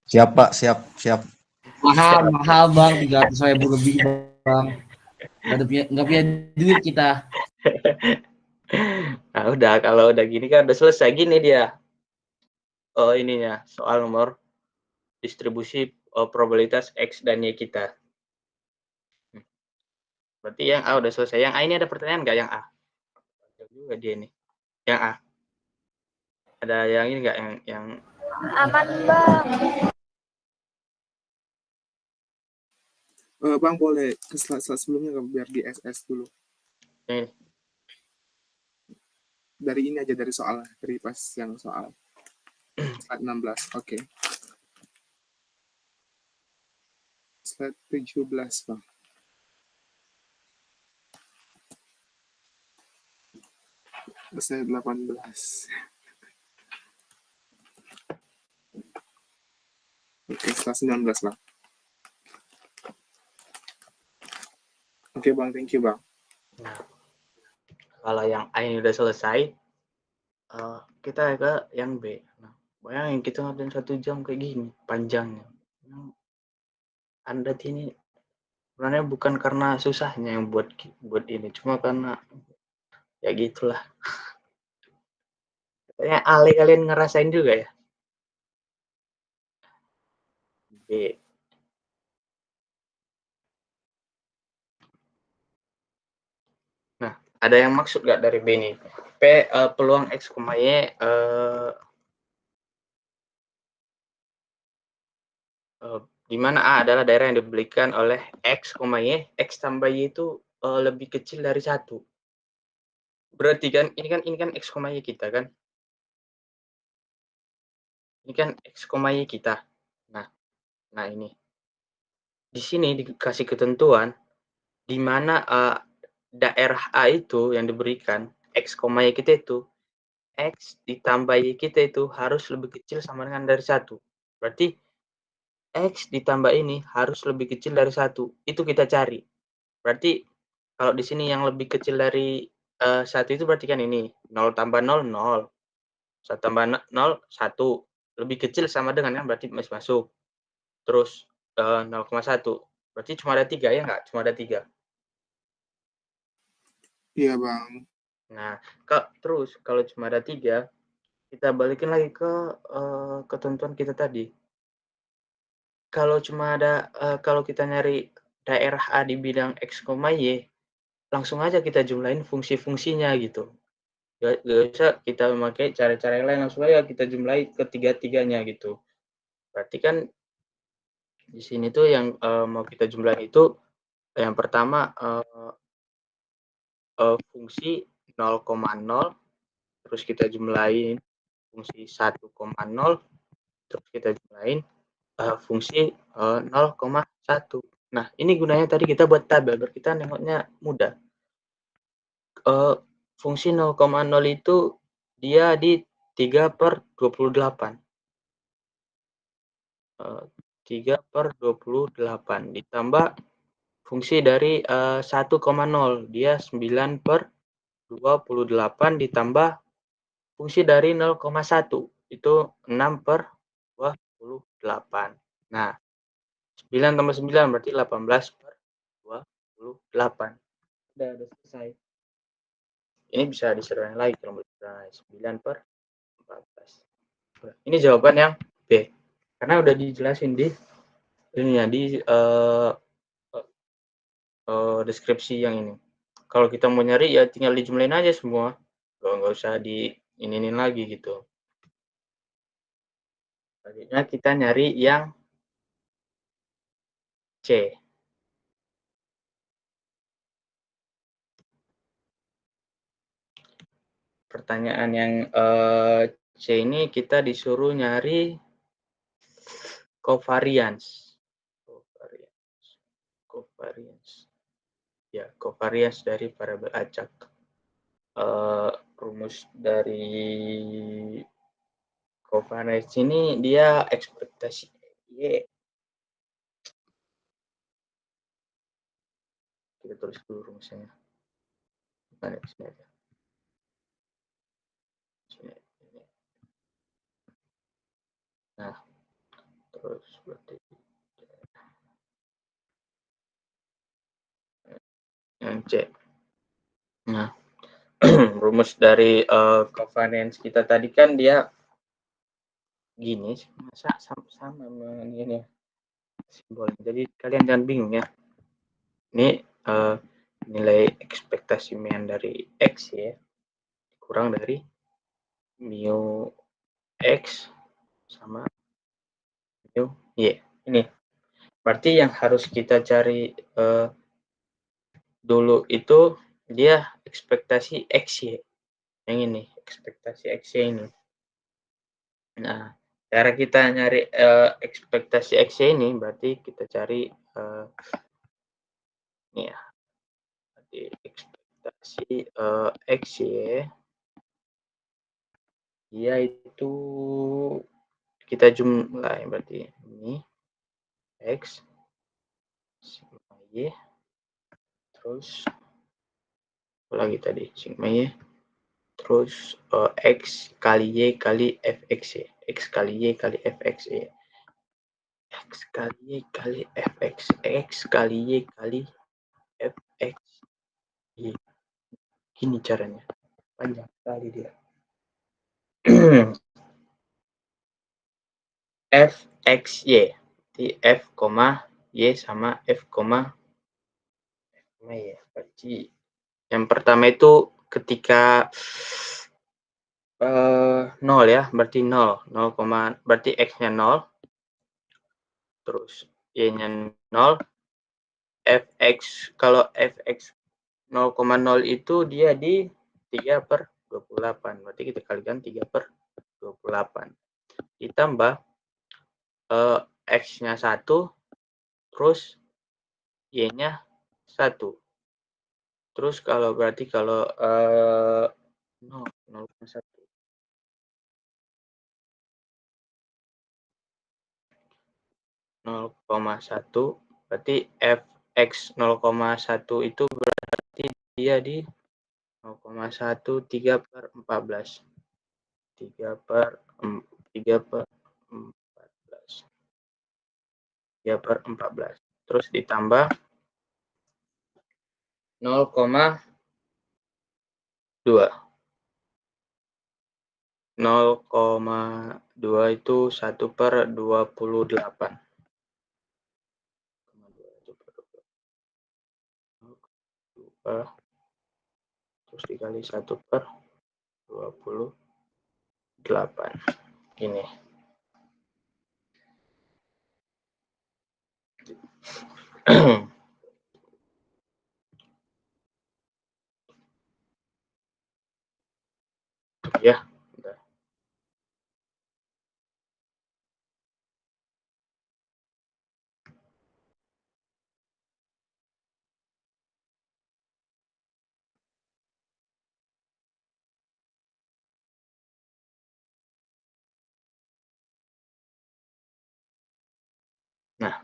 A: Siap, Pak. Siap.
E: Mahal Bang, 300.000 lebih Bang. Nggak punya duit kita.
C: Nah udah kalau udah gini kan udah selesai gini dia ininya soal nomor distribusi probabilitas X dan Y kita. Berarti yang A udah selesai. Yang A ini ada pertanyaan nggak yang A? Ada juga dia nih. Yang A. Ada yang ini nggak yang
B: Aman, Bang.
D: Bang boleh ke slide sebelumnya nggak, biar di SS dulu.
C: ini?
D: Dari ini aja, dari soal, dari pas yang soal. Slide 16, oke. Slide 17, Bang. Slide 18. semester 19, Bang. Oke, Bang. Thank you, Bang.
C: Nah, kalau yang A ini udah selesai, kita ke yang B. Nah, bayangin kita ngerjain 1 jam kayak gini, panjangnya. Anda ini sebenarnya bukan karena susahnya yang buat ini, cuma karena ya gitulah. Kayaknya Ale kalian ngerasain juga ya. B. Nah, ada yang maksud nggak dari B ini? P peluang X, Y di mana A adalah daerah yang diberikan oleh X, Y, X tambah Y itu lebih kecil dari 1. Berarti kan ini kan X, Y kita kan. Ini kan X, Y kita. Nah ini. Di sini dikasih ketentuan di mana daerah A itu yang diberikan X, Y kita itu X ditambah Y kita itu harus lebih kecil sama dengan dari 1. Berarti X ditambah ini harus lebih kecil dari 1. Itu kita cari. Berarti kalau di sini yang lebih kecil dari 1 itu berarti kan ini 0 tambah 0, 0. 1 tambah 0, 1. Lebih kecil sama dengan kan berarti masih masuk. Terus 0,1. Berarti cuma ada 3 ya nggak? Cuma ada 3.
D: Iya, Bang.
C: Nah, terus kalau cuma ada 3, kita balikin lagi ke ketentuan kita tadi. Kalau cuma ada kalau kita nyari daerah A di bidang X, Y, langsung aja kita jumlahin fungsi-fungsinya gitu. Nggak usah kita memakai cara-cara yang lain, langsung aja kita jumlahi ketiga-tiganya gitu. Berarti kan di sini tuh yang mau kita jumlahin itu yang pertama fungsi 0,0, terus kita jumlahin fungsi 1,0, terus kita jumlahin fungsi 0,1. Nah, ini gunanya tadi kita buat tabel, biar kita nengoknya mudah. Fungsi 0,0 itu dia di 3/28. 3/28 ditambah fungsi dari 1,0, dia 9/28 ditambah fungsi dari 0,1, itu 6/28. Nah, 9 tambah 9 berarti 18/28. Udah selesai. Ini bisa disederhanain lagi kalau mau disederhanain 9/14. Ini jawaban yang B. Karena udah dijelasin di ininya di deskripsi yang ini. Kalau kita mau nyari ya tinggal dijumlahin aja semua. Nggak usah diinin lagi gitu. Selanjutnya kita nyari yang C. Pertanyaan yang C ini kita disuruh nyari covariance. Ya, covariance dari variabel acak. Rumus dari covariance ini dia ekspektasi Y. Kita tulis dulu rumusnya. Mana sini aja. Sini. Nah, terus berarti yang C. Nah, rumus dari covariance kita tadi kan dia gini, masa sama ini simbol. Jadi kalian jangan bingung ya. Ini nilai ekspektasi mean dari X ya, kurang dari mu X sama mu Y. Ini berarti yang harus kita cari dulu itu dia ekspektasi XY. Yang ini, ekspektasi XY ini. Nah, cara kita nyari ekspektasi XY ini berarti kita cari ini ya. Berarti ekspektasi XY dia itu kita jumlah berarti ini X, sigma Y, terus apa lagi tadi, sigma Y, terus X kali Y kali Fx Y, X kali Y kali Fx Y, X kali Y kali Fx, X kali Y kali Fx Y. Gini caranya, panjang kali dia. Fxy, di F, Y sama F, Y. Berarti yang pertama itu ketika 0 ya, berarti 0, berarti X-nya 0, terus Y-nya 0, Fx, kalau Fx 0,0 itu dia di 3/28, berarti kita kalikan 3/28, ditambah X-nya 1, terus Y-nya 1. Terus kalau berarti kalau 0,1. 0,1 berarti Fx 0,1 itu berarti dia di 0,1 3/14. 3/14. Terus ditambah 0,2. 0,2 itu 1/28. Terus dikali 1/28. Ini. Ya. Nah,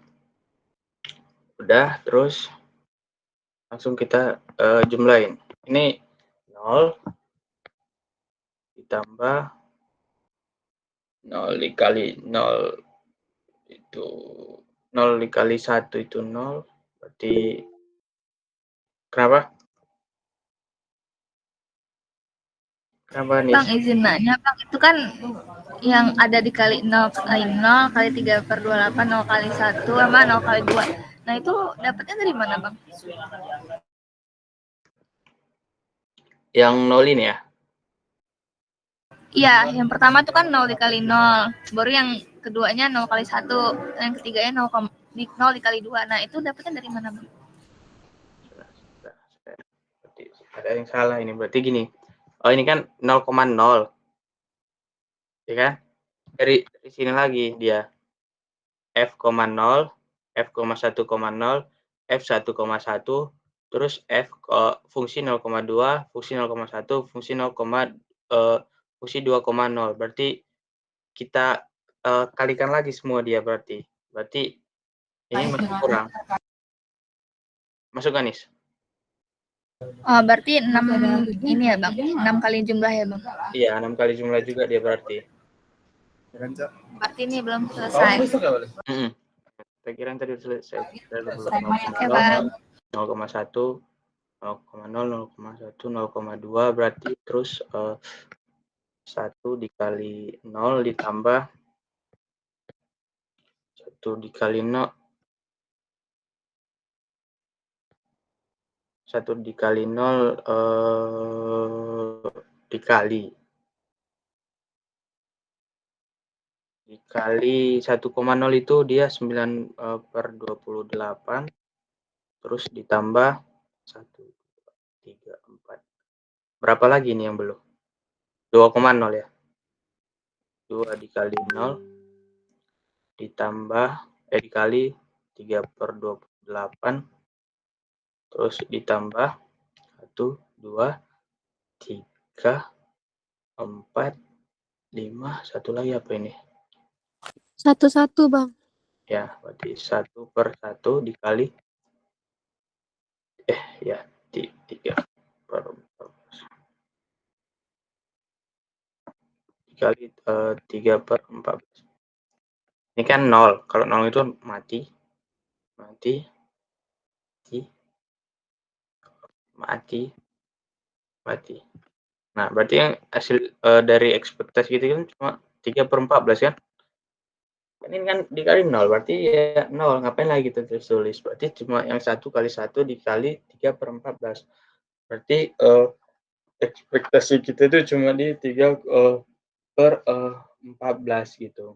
C: udah, terus langsung kita jumlahin. Ini 0 ditambah 0 dikali 0 itu 0 dikali 1 itu 0, berarti kenapa? Kenapa nih?
B: Bang, izin nanya, Bang, itu kan yang ada dikali 0 kali 0 kali 3/28, 0 kali 1 sama 0 kali 2. Nah, itu dapatnya dari mana, Bang?
C: Yang 0 ini ya?
B: Iya, yang pertama tuh kan 0 dikali 0, baru yang keduanya 0 kali 1, yang ketiganya 0 dikali 2. Nah, itu dapatnya dari mana, Bang?
C: Berarti ada yang salah ini, berarti gini. Oh, ini kan 0,0. Ya kan? Dari sini lagi dia. F,0, F,1,0, F1,1, terus fungsi 0,2, fungsi 0,1, fungsi 2,0. Berarti kita kalikan lagi semua dia berarti. Berarti ini masih kurang. Masuk, Anis?
B: Oh, berarti 6 ini ya, Bang? 6 kali jumlah ya, Bang?
C: Iya, 6 kali jumlah juga dia berarti.
B: Berarti ini belum selesai.
C: Saya kira yang tadi selesai. 0,1, 0,1, 0,2, berarti terus 1 dikali 0 ditambah 1 dikali 0, 1 dikali 0 dikali 1,0 itu dia 9/28, terus ditambah 1, 2, 3, 4. Berapa lagi nih yang belum? 2,0 ya? 2 dikali 0 ditambah dikali 3/28, terus ditambah 1, 2, 3, 4, 5, satu lagi apa ini?
G: 1-1, Bang.
C: Ya, berarti 1/1 dikali 3/14 dikali 3/14. Ini kan 0. Kalau 0 itu mati. Nah, berarti yang hasil dari ekspektasi gitu kan cuma 3/14 kan? Ini kan dikali 0, berarti ya 0. Ngapain lagi kita tulis? Berarti cuma yang 1 kali 1 dikali 3/14. Berarti ekspektasi kita itu cuma di 3/14 gitu.